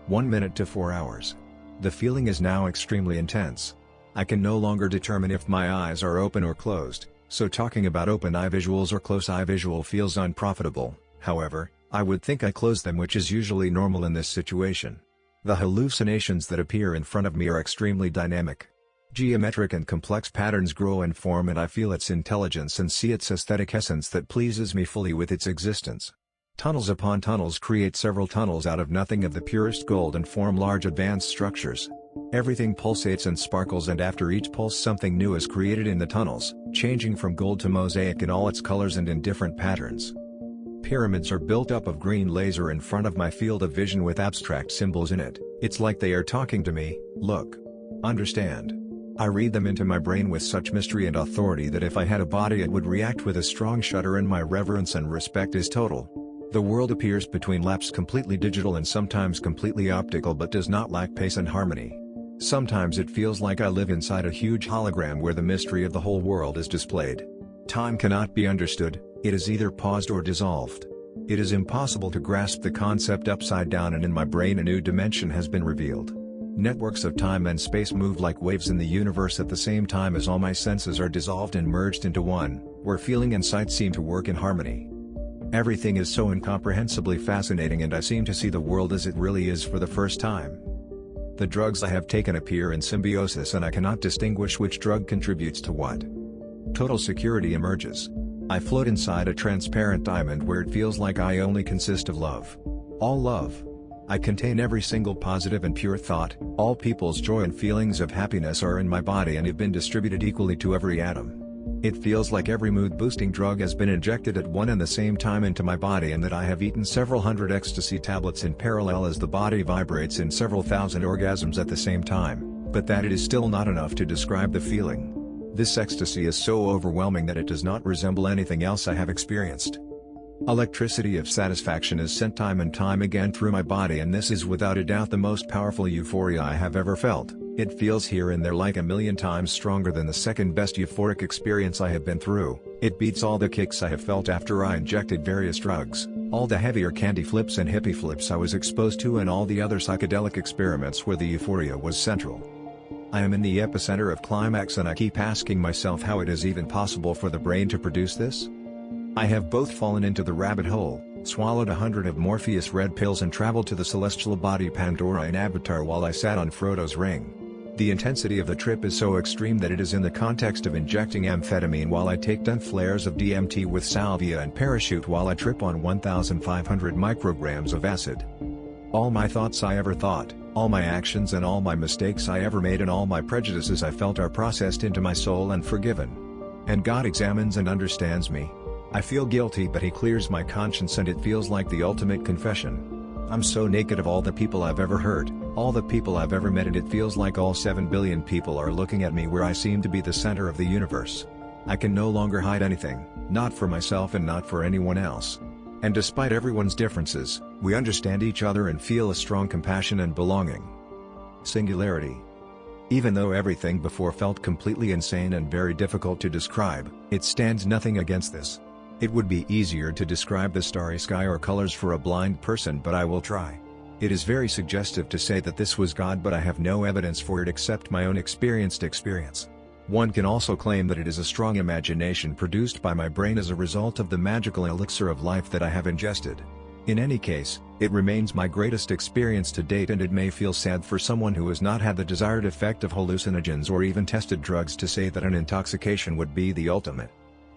1 minute to 4 hours. The feeling is now extremely intense. I can no longer determine if my eyes are open or closed, so talking about open eye visuals or close eye visual feels unprofitable. However, I would think I close them, which is usually normal in this situation. The hallucinations that appear in front of me are extremely dynamic. Geometric and complex patterns grow and form and I feel its intelligence and see its aesthetic essence that pleases me fully with its existence. Tunnels upon tunnels create several tunnels out of nothing of the purest gold and form large advanced structures. Everything pulsates and sparkles and after each pulse something new is created in the tunnels, changing from gold to mosaic in all its colors and in different patterns. Pyramids are built up of green laser in front of my field of vision with abstract symbols in it. It's like they are talking to me, look. Understand. I read them into my brain with such mystery and authority that if I had a body it would react with a strong shudder, and my reverence and respect is total. The world appears between laps completely digital and sometimes completely optical, but does not lack pace and harmony. Sometimes it feels like I live inside a huge hologram where the mystery of the whole world is displayed. Time cannot be understood, it is either paused or dissolved. It is impossible to grasp the concept upside down, and in my brain a new dimension has been revealed. Networks of time and space move like waves in the universe at the same time as all my senses are dissolved and merged into one, where feeling and sight seem to work in harmony. Everything is so incomprehensibly fascinating, and I seem to see the world as it really is for the first time. The drugs I have taken appear in symbiosis, and I cannot distinguish which drug contributes to what. Total security emerges. I float inside a transparent diamond where it feels like I only consist of love. All love. I contain every single positive and pure thought. All people's joy and feelings of happiness are in my body and have been distributed equally to every atom. It feels like every mood-boosting drug has been injected at one and the same time into my body, and that I have eaten several hundred ecstasy tablets in parallel as the body vibrates in several thousand orgasms at the same time, but that it is still not enough to describe the feeling. This ecstasy is so overwhelming that it does not resemble anything else I have experienced. Electricity of satisfaction is sent time and time again through my body, and this is without a doubt the most powerful euphoria I have ever felt. It feels here and there like a million times stronger than the second best euphoric experience I have been through. It beats all the kicks I have felt after I injected various drugs, all the heavier candy flips and hippie flips I was exposed to, and all the other psychedelic experiments where the euphoria was central. I am in the epicenter of climax, and I keep asking myself how it is even possible for the brain to produce this? I have both fallen into the rabbit hole, swallowed 100 of Morpheus red pills, and traveled to the celestial body Pandora in Avatar while I sat on Frodo's ring. The intensity of the trip is so extreme that it is in the context of injecting amphetamine while I take 10 flares of DMT with salvia and parachute while I trip on 1,500 micrograms of acid. All my thoughts I ever thought, all my actions and all my mistakes I ever made, and all my prejudices I felt are processed into my soul and forgiven. And God examines and understands me. I feel guilty, but He clears my conscience, and it feels like the ultimate confession. I'm so naked of all the people I've ever hurt, all the people I've ever met, and it feels like all 7 billion people are looking at me where I seem to be the center of the universe. I can no longer hide anything, not for myself and not for anyone else. And despite everyone's differences, we understand each other and feel a strong compassion and belonging. Singularity. Even though everything before felt completely insane and very difficult to describe, it stands nothing against this. It would be easier to describe the starry sky or colors for a blind person, but I will try. It is very suggestive to say that this was God, but I have no evidence for it except my own experienced experience. One can also claim that it is a strong imagination produced by my brain as a result of the magical elixir of life that I have ingested. In any case, it remains my greatest experience to date, and it may feel sad for someone who has not had the desired effect of hallucinogens or even tested drugs to say that an intoxication would be the ultimate.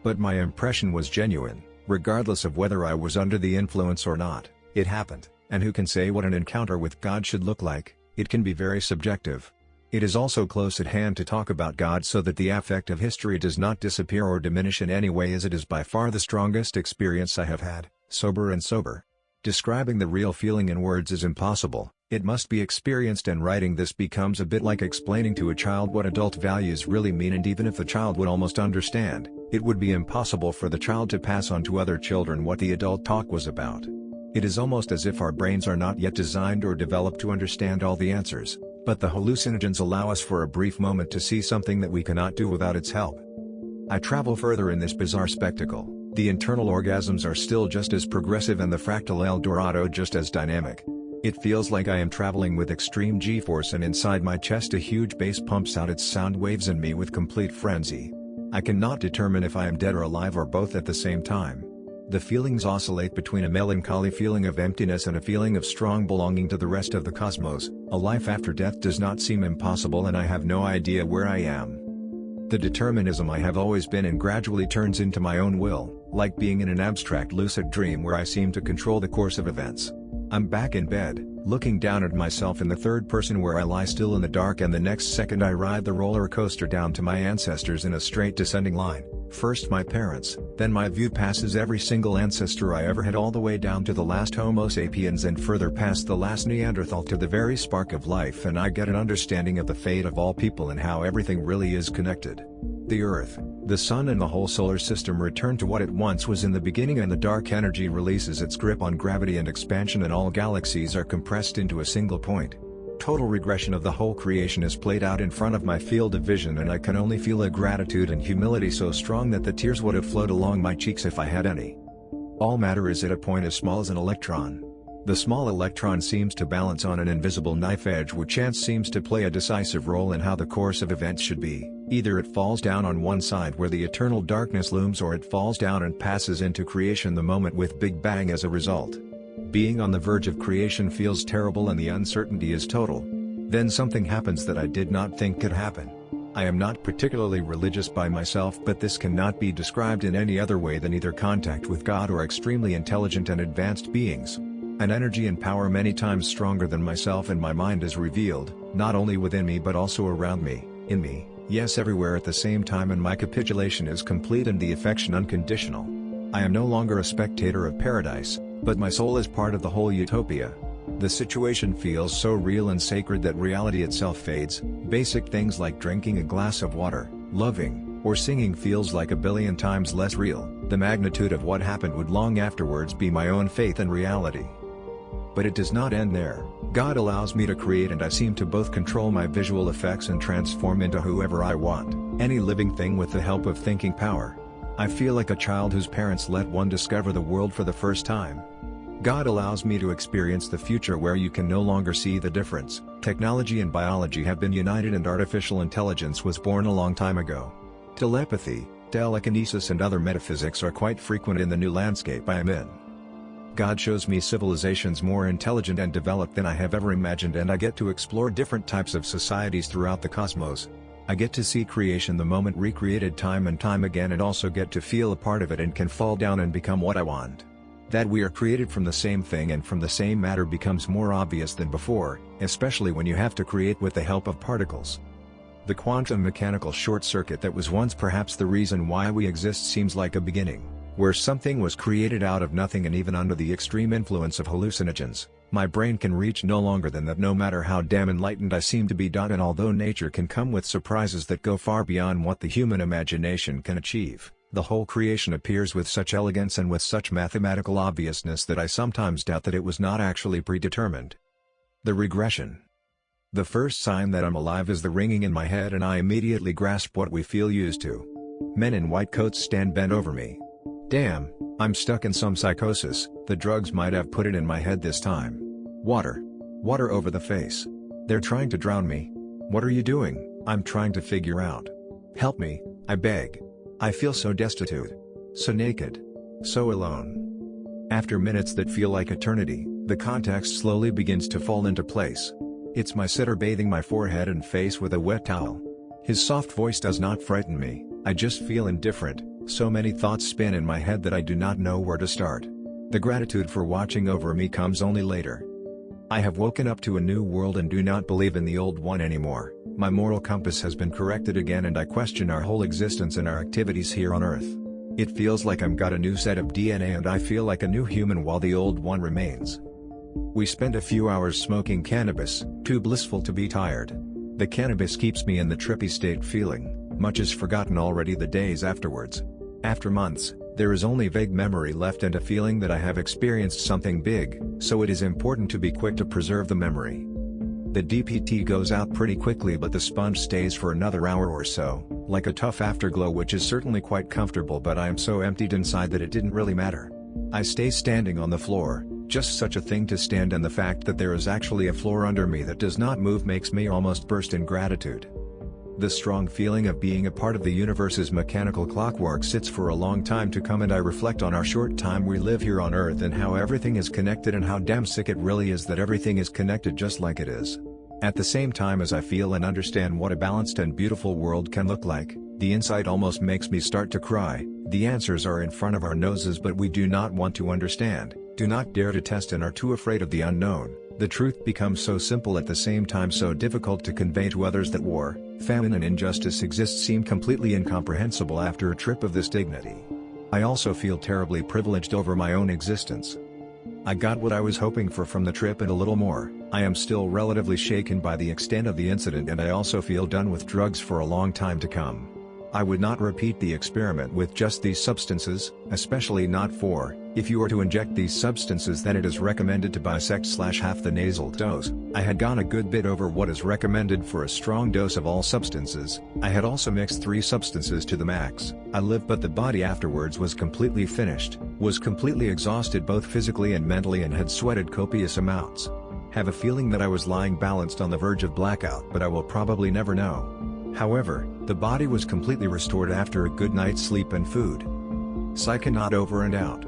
But my impression was genuine, regardless of whether I was under the influence or not. It happened, and who can say what an encounter with God should look like? It can be very subjective. It is also close at hand to talk about God so that the affect of history does not disappear or diminish in any way, as it is by far the strongest experience I have had, sober and sober. Describing the real feeling in words is impossible, it must be experienced, and writing this becomes a bit like explaining to a child what adult values really mean, and even if the child would almost understand, it would be impossible for the child to pass on to other children what the adult talk was about. It is almost as if our brains are not yet designed or developed to understand all the answers, but the hallucinogens allow us for a brief moment to see something that we cannot do without its help. I travel further in this bizarre spectacle. The internal orgasms are still just as progressive and the fractal El Dorado just as dynamic. It feels like I am traveling with extreme G-force, and inside my chest a huge bass pumps out its sound waves in me with complete frenzy. I cannot determine if I am dead or alive or both at the same time. The feelings oscillate between a melancholy feeling of emptiness and a feeling of strong belonging to the rest of the cosmos. A life after death does not seem impossible, and I have no idea where I am. The determinism I have always been in gradually turns into my own will, like being in an abstract lucid dream where I seem to control the course of events. I'm back in bed, looking down at myself in the third person where I lie still in the dark, and the next second I ride the roller coaster down to my ancestors in a straight descending line. First my parents, then my view passes every single ancestor I ever had all the way down to the last Homo sapiens and further past the last Neanderthal to the very spark of life, and I get an understanding of the fate of all people and how everything really is connected. The Earth, the Sun and the whole solar system return to what it once was in the beginning, and the dark energy releases its grip on gravity and expansion, and all galaxies are compressed into a single point. Total regression of the whole creation is played out in front of my field of vision, and I can only feel a gratitude and humility so strong that the tears would have flowed along my cheeks if I had any. All matter is at a point as small as an electron. The small electron seems to balance on an invisible knife edge where chance seems to play a decisive role in how the course of events should be. Either it falls down on one side where the eternal darkness looms, or it falls down and passes into creation the moment with Big Bang as a result. Being on the verge of creation feels terrible and the uncertainty is total. Then something happens that I did not think could happen. I am not particularly religious by myself, but this cannot be described in any other way than either contact with God or extremely intelligent and advanced beings. An energy and power many times stronger than myself and my mind is revealed, not only within me but also around me, in me, yes, everywhere at the same time, and my capitulation is complete and the affection unconditional. I am no longer a spectator of paradise, but my soul is part of the whole utopia. The situation feels so real and sacred that reality itself fades. Basic things like drinking a glass of water, loving, or singing feels like a billion times less real. The magnitude of what happened would long afterwards be my own faith and reality. But it does not end there. God allows me to create, and I seem to both control my visual effects and transform into whoever I want, any living thing with the help of thinking power. I feel like a child whose parents let one discover the world for the first time. God allows me to experience the future where you can no longer see the difference. Technology and biology have been united and artificial intelligence was born a long time ago. Telepathy, telekinesis and other metaphysics are quite frequent in the new landscape I am in. God shows me civilizations more intelligent and developed than I have ever imagined, and I get to explore different types of societies throughout the cosmos. I get to see creation the moment recreated time and time again, and also get to feel a part of it and can fall down and become what I want. That we are created from the same thing and from the same matter becomes more obvious than before, especially when you have to create with the help of particles. The quantum mechanical short circuit that was once perhaps the reason why we exist seems like a beginning, where something was created out of nothing, and even under the extreme influence of hallucinogens, my brain can reach no longer than that, no matter how damn enlightened I seem to be. And although nature can come with surprises that go far beyond what the human imagination can achieve, the whole creation appears with such elegance and with such mathematical obviousness that I sometimes doubt that it was not actually predetermined. The regression. The first sign that I'm alive is the ringing in my head, and I immediately grasp what we feel used to. Men in white coats stand bent over me. Damn, I'm stuck in some psychosis. The drugs might have put it in my head this time. Water. Water over the face. They're trying to drown me. What are you doing? I'm trying to figure out. Help me, I beg. I feel so destitute. So naked. So alone. After minutes that feel like eternity, the context slowly begins to fall into place. It's my sitter bathing my forehead and face with a wet towel. His soft voice does not frighten me, I just feel indifferent. So many thoughts spin in my head that I do not know where to start. The gratitude for watching over me comes only later. I have woken up to a new world and do not believe in the old one anymore. My moral compass has been corrected again, and I question our whole existence and our activities here on Earth. It feels like I'm got a new set of DNA and I feel like a new human while the old one remains. We spent a few hours smoking cannabis, too blissful to be tired. The cannabis keeps me in the trippy state feeling, much is forgotten already the days afterwards. After months, there is only vague memory left and a feeling that I have experienced something big, so it is important to be quick to preserve the memory. The DPT goes out pretty quickly, but the sponge stays for another hour or so, like a tough afterglow, which is certainly quite comfortable, but I am so emptied inside that it didn't really matter. I stay standing on the floor, just such a thing to stand, and the fact that there is actually a floor under me that does not move makes me almost burst in gratitude. The strong feeling of being a part of the universe's mechanical clockwork sits for a long time to come, and I reflect on our short time we live here on Earth and how everything is connected, and how damn sick it really is that everything is connected just like it is. At the same time as I feel and understand what a balanced and beautiful world can look like, the insight almost makes me start to cry. The answers are in front of our noses, but we do not want to understand, do not dare to test, and are too afraid of the unknown. The truth becomes so simple at the same time so difficult to convey to others that war, famine and injustice exist seem completely incomprehensible after a trip of this dignity. I also feel terribly privileged over my own existence. I got what I was hoping for from the trip and a little more. I am still relatively shaken by the extent of the incident and I also feel done with drugs for a long time to come. I would not repeat the experiment with just these substances, especially not for, if you are to inject these substances then it is recommended to bisect / half the nasal dose. I had gone a good bit over what is recommended for a strong dose of all substances. I had also mixed 3 substances to the max. I lived but the body afterwards was completely finished, was completely exhausted both physically and mentally and had sweated copious amounts. Have a feeling that I was lying balanced on the verge of blackout but I will probably never know. However, the body was completely restored after a good night's sleep and food. Psychonaut over and out.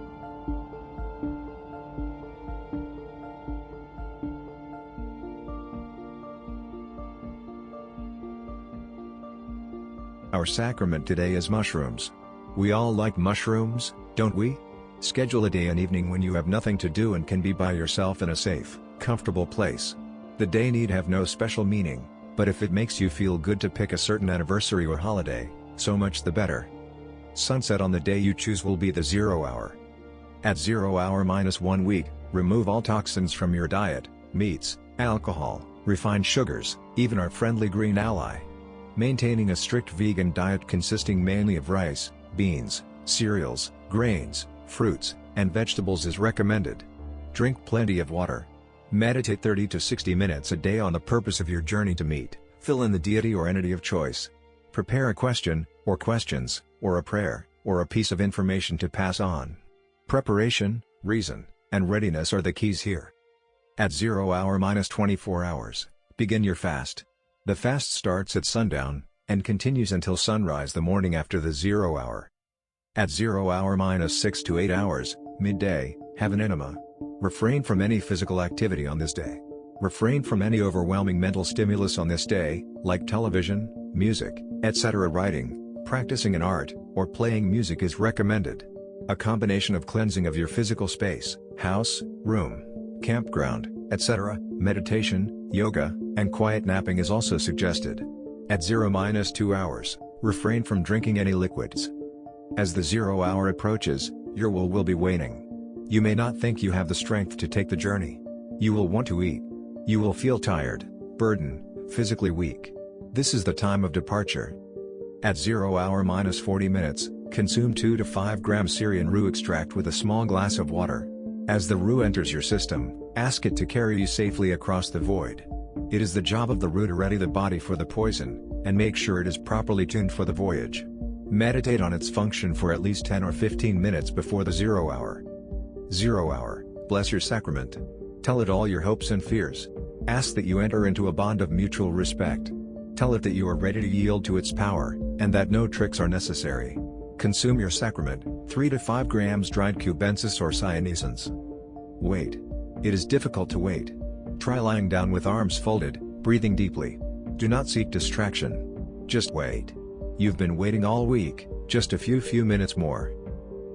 Our sacrament today is mushrooms. We all like mushrooms, don't we? Schedule a day and evening when you have nothing to do and can be by yourself in a safe, comfortable place. The day need have no special meaning, but if it makes you feel good to pick a certain anniversary or holiday, so much the better. Sunset on the day you choose will be the 0 hour. At 0 hour -1 week, remove all toxins from your diet, meats, alcohol, refined sugars, even our friendly green ally. Maintaining a strict vegan diet consisting mainly of rice, beans, cereals, grains, fruits, and vegetables is recommended. Drink plenty of water. Meditate 30 to 60 minutes a day on the purpose of your journey to meet, fill in the deity or entity of choice. Prepare a question, or questions, or a prayer, or a piece of information to pass on. Preparation, reason, and readiness are the keys here. At 0 hour -24 hours, begin your fast. The fast starts at sundown, and continues until sunrise the morning after the 0 hour. At 0 hour -6 to 8 hours, midday, have an enema. Refrain from any physical activity on this day. Refrain from any overwhelming mental stimulus on this day, like television, music, etc. Writing, practicing an art, or playing music is recommended. A combination of cleansing of your physical space, house, room, campground, etc., meditation, yoga, and quiet napping is also suggested. At 0 -2 hours, refrain from drinking any liquids. As the 0 hour approaches, your will be waning. You may not think you have the strength to take the journey. You will want to eat. You will feel tired, burdened, physically weak. This is the time of departure. At 0 hour -40 minutes, consume 2 to 5 grams Syrian rue extract with a small glass of water. As the rue enters your system, ask it to carry you safely across the void. It is the job of the rue to ready the body for the poison, and make sure it is properly tuned for the voyage. Meditate on its function for at least 10 or 15 minutes before the 0 hour. 0 hour, bless your sacrament. Tell it all your hopes and fears. Ask that you enter into a bond of mutual respect. Tell it that you are ready to yield to its power, and that no tricks are necessary. Consume your sacrament, 3 to 5 grams dried cubensis or cyanescence. Wait. It is difficult to wait. Try lying down with arms folded, breathing deeply. Do not seek distraction. Just wait. You've been waiting all week, just a few minutes more.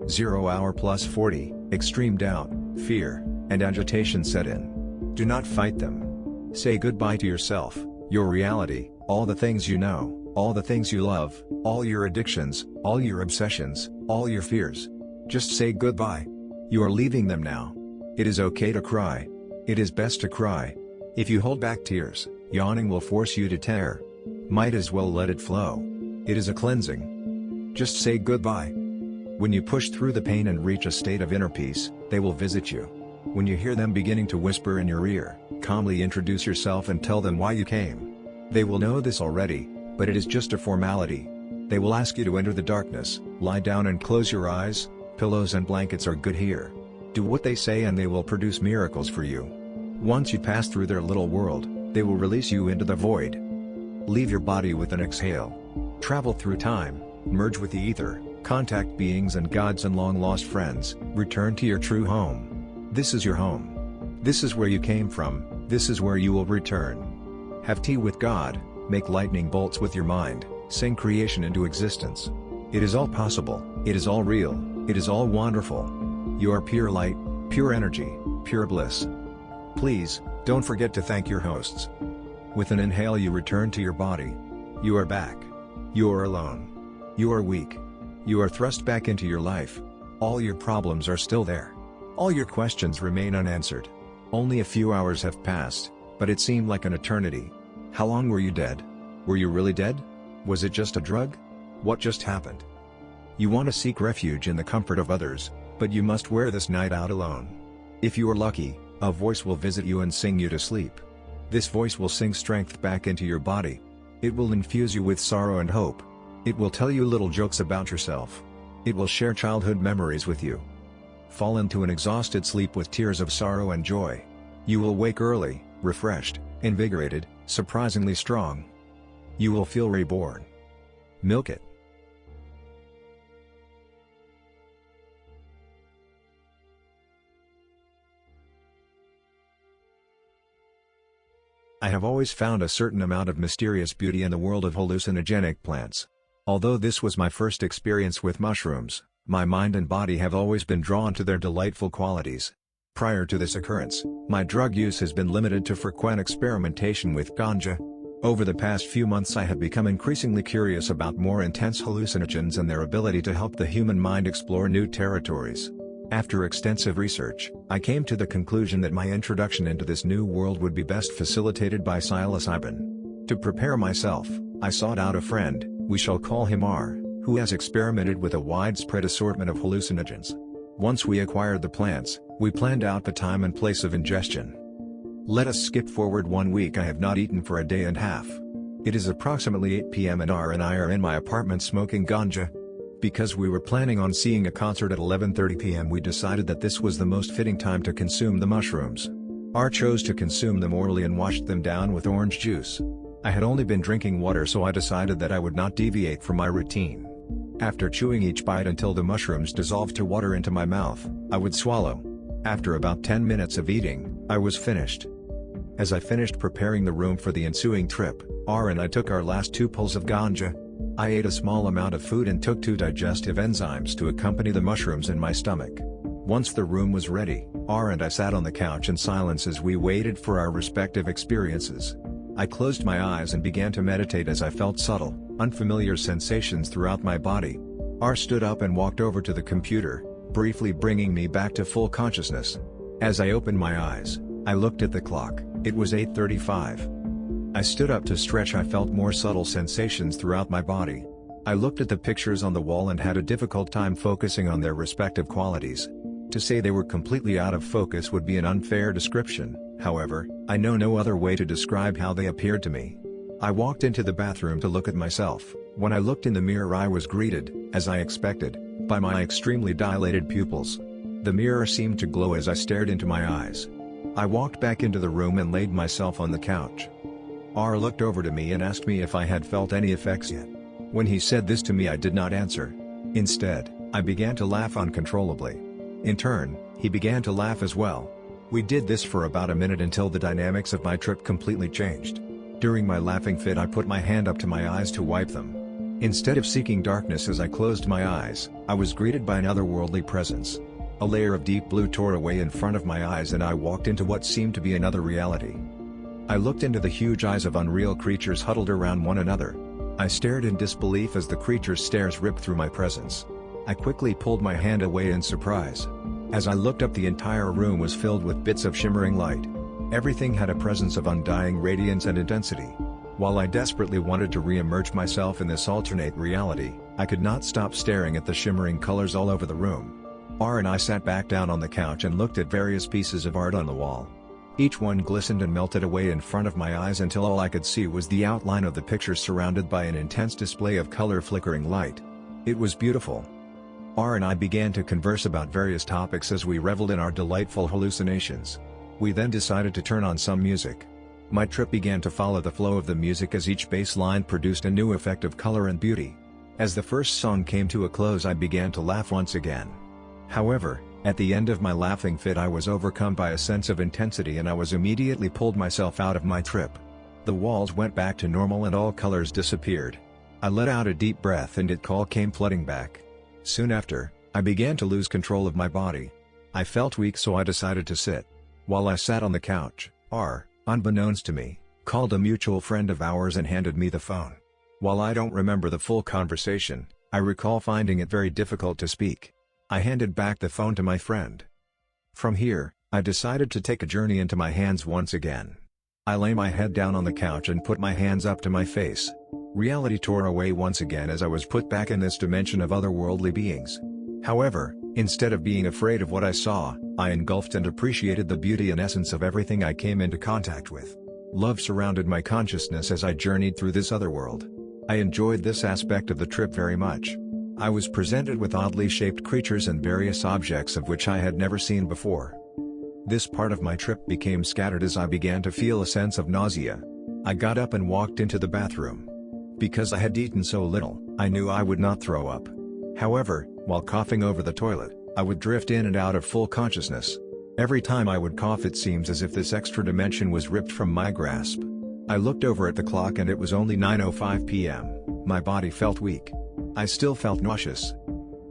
0 hour +40, extreme doubt, fear, and agitation set in. Do not fight them. Say goodbye to yourself, your reality, all the things you know, all the things you love, all your addictions, all your obsessions, all your fears. Just say goodbye. You are leaving them now. It is okay to cry. It is best to cry. If you hold back tears, yawning will force you to tear. Might as well let it flow. It is a cleansing. Just say goodbye. When you push through the pain and reach a state of inner peace, they will visit you. When you hear them beginning to whisper in your ear, calmly introduce yourself and tell them why you came. They will know this already, but it is just a formality. They will ask you to enter the darkness, lie down and close your eyes. Pillows and blankets are good here. Do what they say and they will produce miracles for you. Once you pass through their little world, they will release you into the void. Leave your body with an exhale. Travel through time, merge with the ether, contact beings and gods and long-lost friends, return to your true home. This is your home. This is where you came from, this is where you will return. Have tea with God, make lightning bolts with your mind, sing creation into existence. It is all possible, it is all real, it is all wonderful. You are pure light, pure energy, pure bliss. Please, Don't forget to thank your hosts. With an inhale you return to your body. You are back. You are alone. You are weak. You are thrust back into your life. All your problems are still there. All your questions remain unanswered. Only a few hours have passed, but it seemed like an eternity. How long were you dead? Were you really dead? Was it just a drug? What just happened? You want to seek refuge in the comfort of others, but you must wear this night out alone. If you are lucky, a voice will visit you and sing you to sleep. This voice will sing strength back into your body. It will infuse you with sorrow and hope. It will tell you little jokes about yourself. It will share childhood memories with you. Fall into an exhausted sleep with tears of sorrow and joy. You will wake early, refreshed, invigorated, surprisingly strong. You will feel reborn. Milk it. I have always found a certain amount of mysterious beauty in the world of hallucinogenic plants. Although this was my first experience with mushrooms, my mind and body have always been drawn to their delightful qualities. Prior to this occurrence, my drug use has been limited to frequent experimentation with ganja. Over the past few months I have become increasingly curious about more intense hallucinogens and their ability to help the human mind explore new territories. After extensive research, I came to the conclusion that my introduction into this new world would be best facilitated by psilocybin. To prepare myself, I sought out a friend, we shall call him R, who has experimented with a widespread assortment of hallucinogens. Once we acquired the plants, we planned out the time and place of ingestion. Let us skip forward 1 week. I have not eaten for a day and a half. It is approximately 8 p.m. and R and I are in my apartment smoking ganja. Because we were planning on seeing a concert at 11:30 p.m. we decided that this was the most fitting time to consume the mushrooms. R chose to consume them orally and washed them down with orange juice. I had only been drinking water, so I decided that I would not deviate from my routine. After chewing each bite until the mushrooms dissolved to water into my mouth, I would swallow. After about 10 minutes of eating, I was finished. As I finished preparing the room for the ensuing trip, R and I took our last 2 pulls of ganja. I ate a small amount of food and took 2 digestive enzymes to accompany the mushrooms in my stomach. Once the room was ready, R and I sat on the couch in silence as we waited for our respective experiences. I closed my eyes and began to meditate as I felt subtle, unfamiliar sensations throughout my body. R stood up and walked over to the computer, briefly bringing me back to full consciousness. As I opened my eyes, I looked at the clock. It was 8:35. I stood up to stretch. I felt more subtle sensations throughout my body. I looked at the pictures on the wall and had a difficult time focusing on their respective qualities. To say they were completely out of focus would be an unfair description, however, I know no other way to describe how they appeared to me. I walked into the bathroom to look at myself. When I looked in the mirror I was greeted, as I expected, by my extremely dilated pupils. The mirror seemed to glow as I stared into my eyes. I walked back into the room and laid myself on the couch. R looked over to me and asked me if I had felt any effects yet. When he said this to me I did not answer. Instead, I began to laugh uncontrollably. In turn, he began to laugh as well. We did this for about a minute until the dynamics of my trip completely changed. During my laughing fit I put my hand up to my eyes to wipe them. Instead of seeking darkness as I closed my eyes, I was greeted by an otherworldly presence. A layer of deep blue tore away in front of my eyes and I walked into what seemed to be another reality. I looked into the huge eyes of unreal creatures huddled around one another. I stared in disbelief as the creatures' stares ripped through my presence. I quickly pulled my hand away in surprise. As I looked up the entire room was filled with bits of shimmering light. Everything had a presence of undying radiance and intensity. While I desperately wanted to re-emerge myself in this alternate reality, I could not stop staring at the shimmering colors all over the room. R and I sat back down on the couch and looked at various pieces of art on the wall. Each one glistened and melted away in front of my eyes until all I could see was the outline of the picture surrounded by an intense display of color flickering light. It was beautiful. R and I began to converse about various topics as we reveled in our delightful hallucinations. We then decided to turn on some music. My trip began to follow the flow of the music as each bass line produced a new effect of color and beauty. As the first song came to a close I began to laugh once again. However, at the end of my laughing fit I was overcome by a sense of intensity and I was immediately pulled myself out of my trip. The walls went back to normal and all colors disappeared. I let out a deep breath and it all came flooding back. Soon after, I began to lose control of my body. I felt weak so I decided to sit. While I sat on the couch, R, unbeknownst to me, called a mutual friend of ours and handed me the phone. While I don't remember the full conversation, I recall finding it very difficult to speak. I handed back the phone to my friend. From here, I decided to take a journey into my hands once again. I lay my head down on the couch and put my hands up to my face. Reality tore away once again as I was put back in this dimension of otherworldly beings. However, instead of being afraid of what I saw, I engulfed and appreciated the beauty and essence of everything I came into contact with. Love surrounded my consciousness as I journeyed through this otherworld. I enjoyed this aspect of the trip very much. I was presented with oddly shaped creatures and various objects of which I had never seen before. This part of my trip became scattered as I began to feel a sense of nausea. I got up and walked into the bathroom. Because I had eaten so little, I knew I would not throw up. However, while coughing over the toilet, I would drift in and out of full consciousness. Every time I would cough it seems as if this extra dimension was ripped from my grasp. I looked over at the clock and it was only 9:05 p.m. My body felt weak. I still felt nauseous.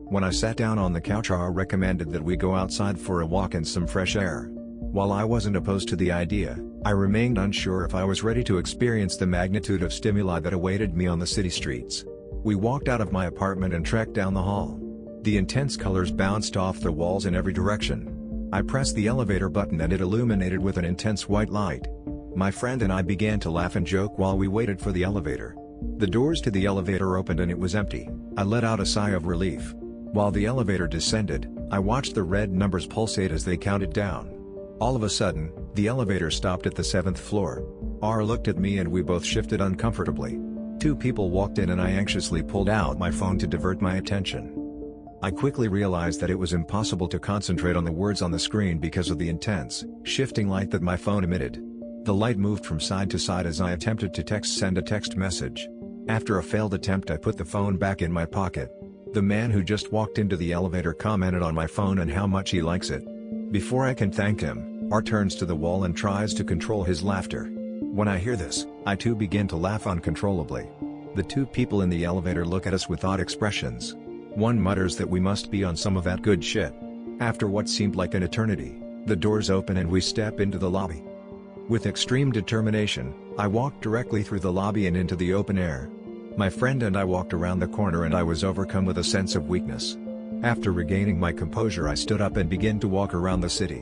When I sat down on the couch, R recommended that we go outside for a walk in some fresh air. While I wasn't opposed to the idea, I remained unsure if I was ready to experience the magnitude of stimuli that awaited me on the city streets. We walked out of my apartment and trekked down the hall. The intense colors bounced off the walls in every direction. I pressed the elevator button and it illuminated with an intense white light. My friend and I began to laugh and joke while we waited for the elevator. The doors to the elevator opened and it was empty. I let out a sigh of relief. While the elevator descended, I watched the red numbers pulsate as they counted down. All of a sudden, the elevator stopped at the 7th floor. R looked at me and we both shifted uncomfortably. Two people walked in and I anxiously pulled out my phone to divert my attention. I quickly realized that it was impossible to concentrate on the words on the screen because of the intense, shifting light that my phone emitted. The light moved from side to side as I attempted to send a text message. After a failed attempt, I put the phone back in my pocket. The man who just walked into the elevator commented on my phone and how much he likes it. Before I can thank him, R turns to the wall and tries to control his laughter. When I hear this, I too begin to laugh uncontrollably. The two people in the elevator look at us with odd expressions. One mutters that we must be on some of that good shit. After what seemed like an eternity, the doors open and we step into the lobby. With extreme determination, I walked directly through the lobby and into the open air. My friend and I walked around the corner and I was overcome with a sense of weakness. After regaining my composure, I stood up and began to walk around the city.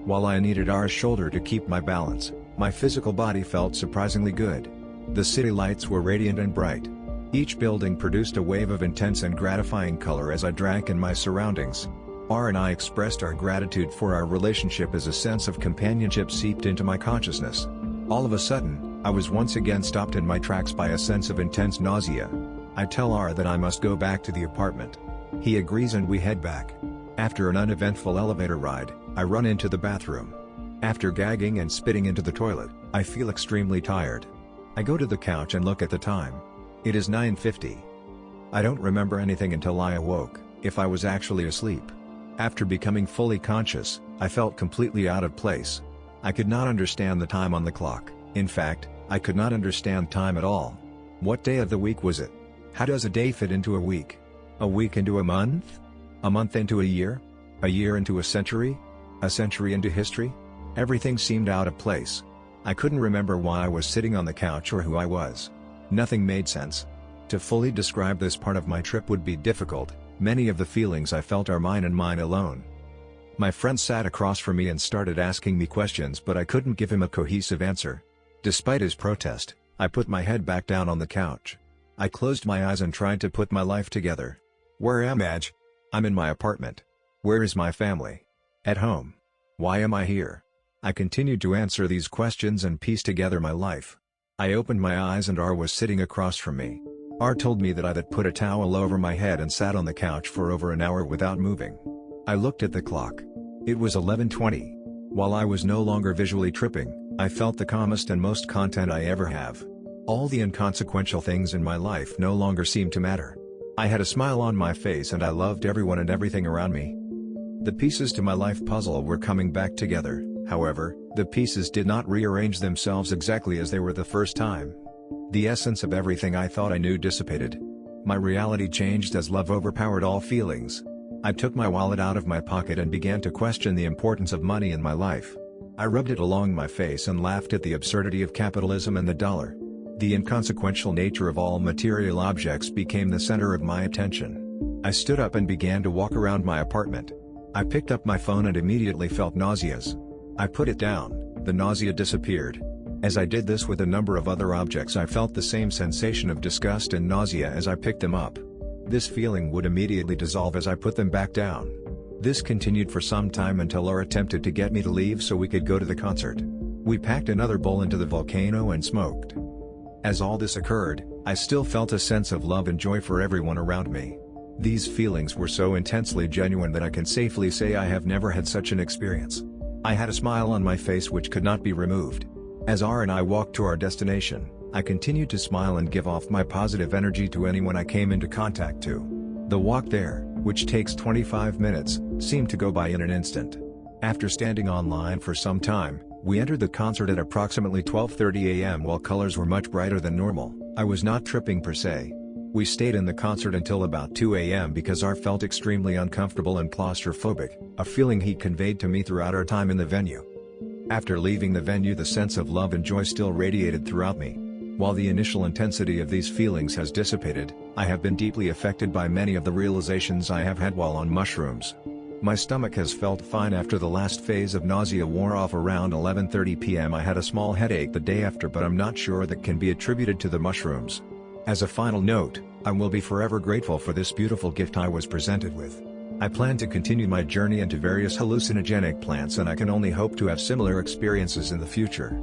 While I needed R's shoulder to keep my balance, my physical body felt surprisingly good. The city lights were radiant and bright. Each building produced a wave of intense and gratifying color as I drank in my surroundings. R and I expressed our gratitude for our relationship as a sense of companionship seeped into my consciousness. All of a sudden, I was once again stopped in my tracks by a sense of intense nausea. I tell R that I must go back to the apartment. He agrees and we head back. After an uneventful elevator ride, I run into the bathroom. After gagging and spitting into the toilet, I feel extremely tired. I go to the couch and look at the time. It is 9:50. I don't remember anything until I awoke, if I was actually asleep. After becoming fully conscious, I felt completely out of place. I could not understand the time on the clock. In fact, I could not understand time at all. What day of the week was it? How does a day fit into a week? A week into a month? A month into a year into a century into history? Everything seemed out of place. I couldn't remember why I was sitting on the couch or who I was. Nothing made sense. To fully describe this part of my trip would be difficult. Many of the feelings I felt are mine and mine alone. My friend sat across from me and started asking me questions, but I couldn't give him a cohesive answer. Despite his protest, I put my head back down on the couch. I closed my eyes and tried to put my life together. Where am I? I'm in my apartment. Where is my family? At home. Why am I here? I continued to answer these questions and piece together my life. I opened my eyes and R was sitting across from me. R told me that I had put a towel over my head and sat on the couch for over an hour without moving. I looked at the clock. It was 11:20. While I was no longer visually tripping, I felt the calmest and most content I ever have. All the inconsequential things in my life no longer seemed to matter. I had a smile on my face and I loved everyone and everything around me. The pieces to my life puzzle were coming back together. However, the pieces did not rearrange themselves exactly as they were the first time. The essence of everything I thought I knew dissipated. My reality changed as love overpowered all feelings. I took my wallet out of my pocket and began to question the importance of money in my life. I rubbed it along my face and laughed at the absurdity of capitalism and the dollar. The inconsequential nature of all material objects became the center of my attention. I stood up and began to walk around my apartment. I picked up my phone and immediately felt nauseous. I put it down, the nausea disappeared. As I did this with a number of other objects, I felt the same sensation of disgust and nausea as I picked them up. This feeling would immediately dissolve as I put them back down. This continued for some time until Laura attempted to get me to leave so we could go to the concert. We packed another bowl into the volcano and smoked. As all this occurred, I still felt a sense of love and joy for everyone around me. These feelings were so intensely genuine that I can safely say I have never had such an experience. I had a smile on my face which could not be removed. As R and I walked to our destination, I continued to smile and give off my positive energy to anyone I came into contact to. The walk there, which takes 25 minutes, seemed to go by in an instant. After standing online for some time, we entered the concert at approximately 12:30 a.m. While colors were much brighter than normal, I was not tripping per se. We stayed in the concert until about 2 a.m. because R felt extremely uncomfortable and claustrophobic, a feeling he conveyed to me throughout our time in the venue. After leaving the venue, the sense of love and joy still radiated throughout me. While the initial intensity of these feelings has dissipated, I have been deeply affected by many of the realizations I have had while on mushrooms. My stomach has felt fine after the last phase of nausea wore off around 11:30 p.m. I had a small headache the day after, but I'm not sure that can be attributed to the mushrooms. As a final note, I will be forever grateful for this beautiful gift I was presented with. I plan to continue my journey into various hallucinogenic plants, and I can only hope to have similar experiences in the future.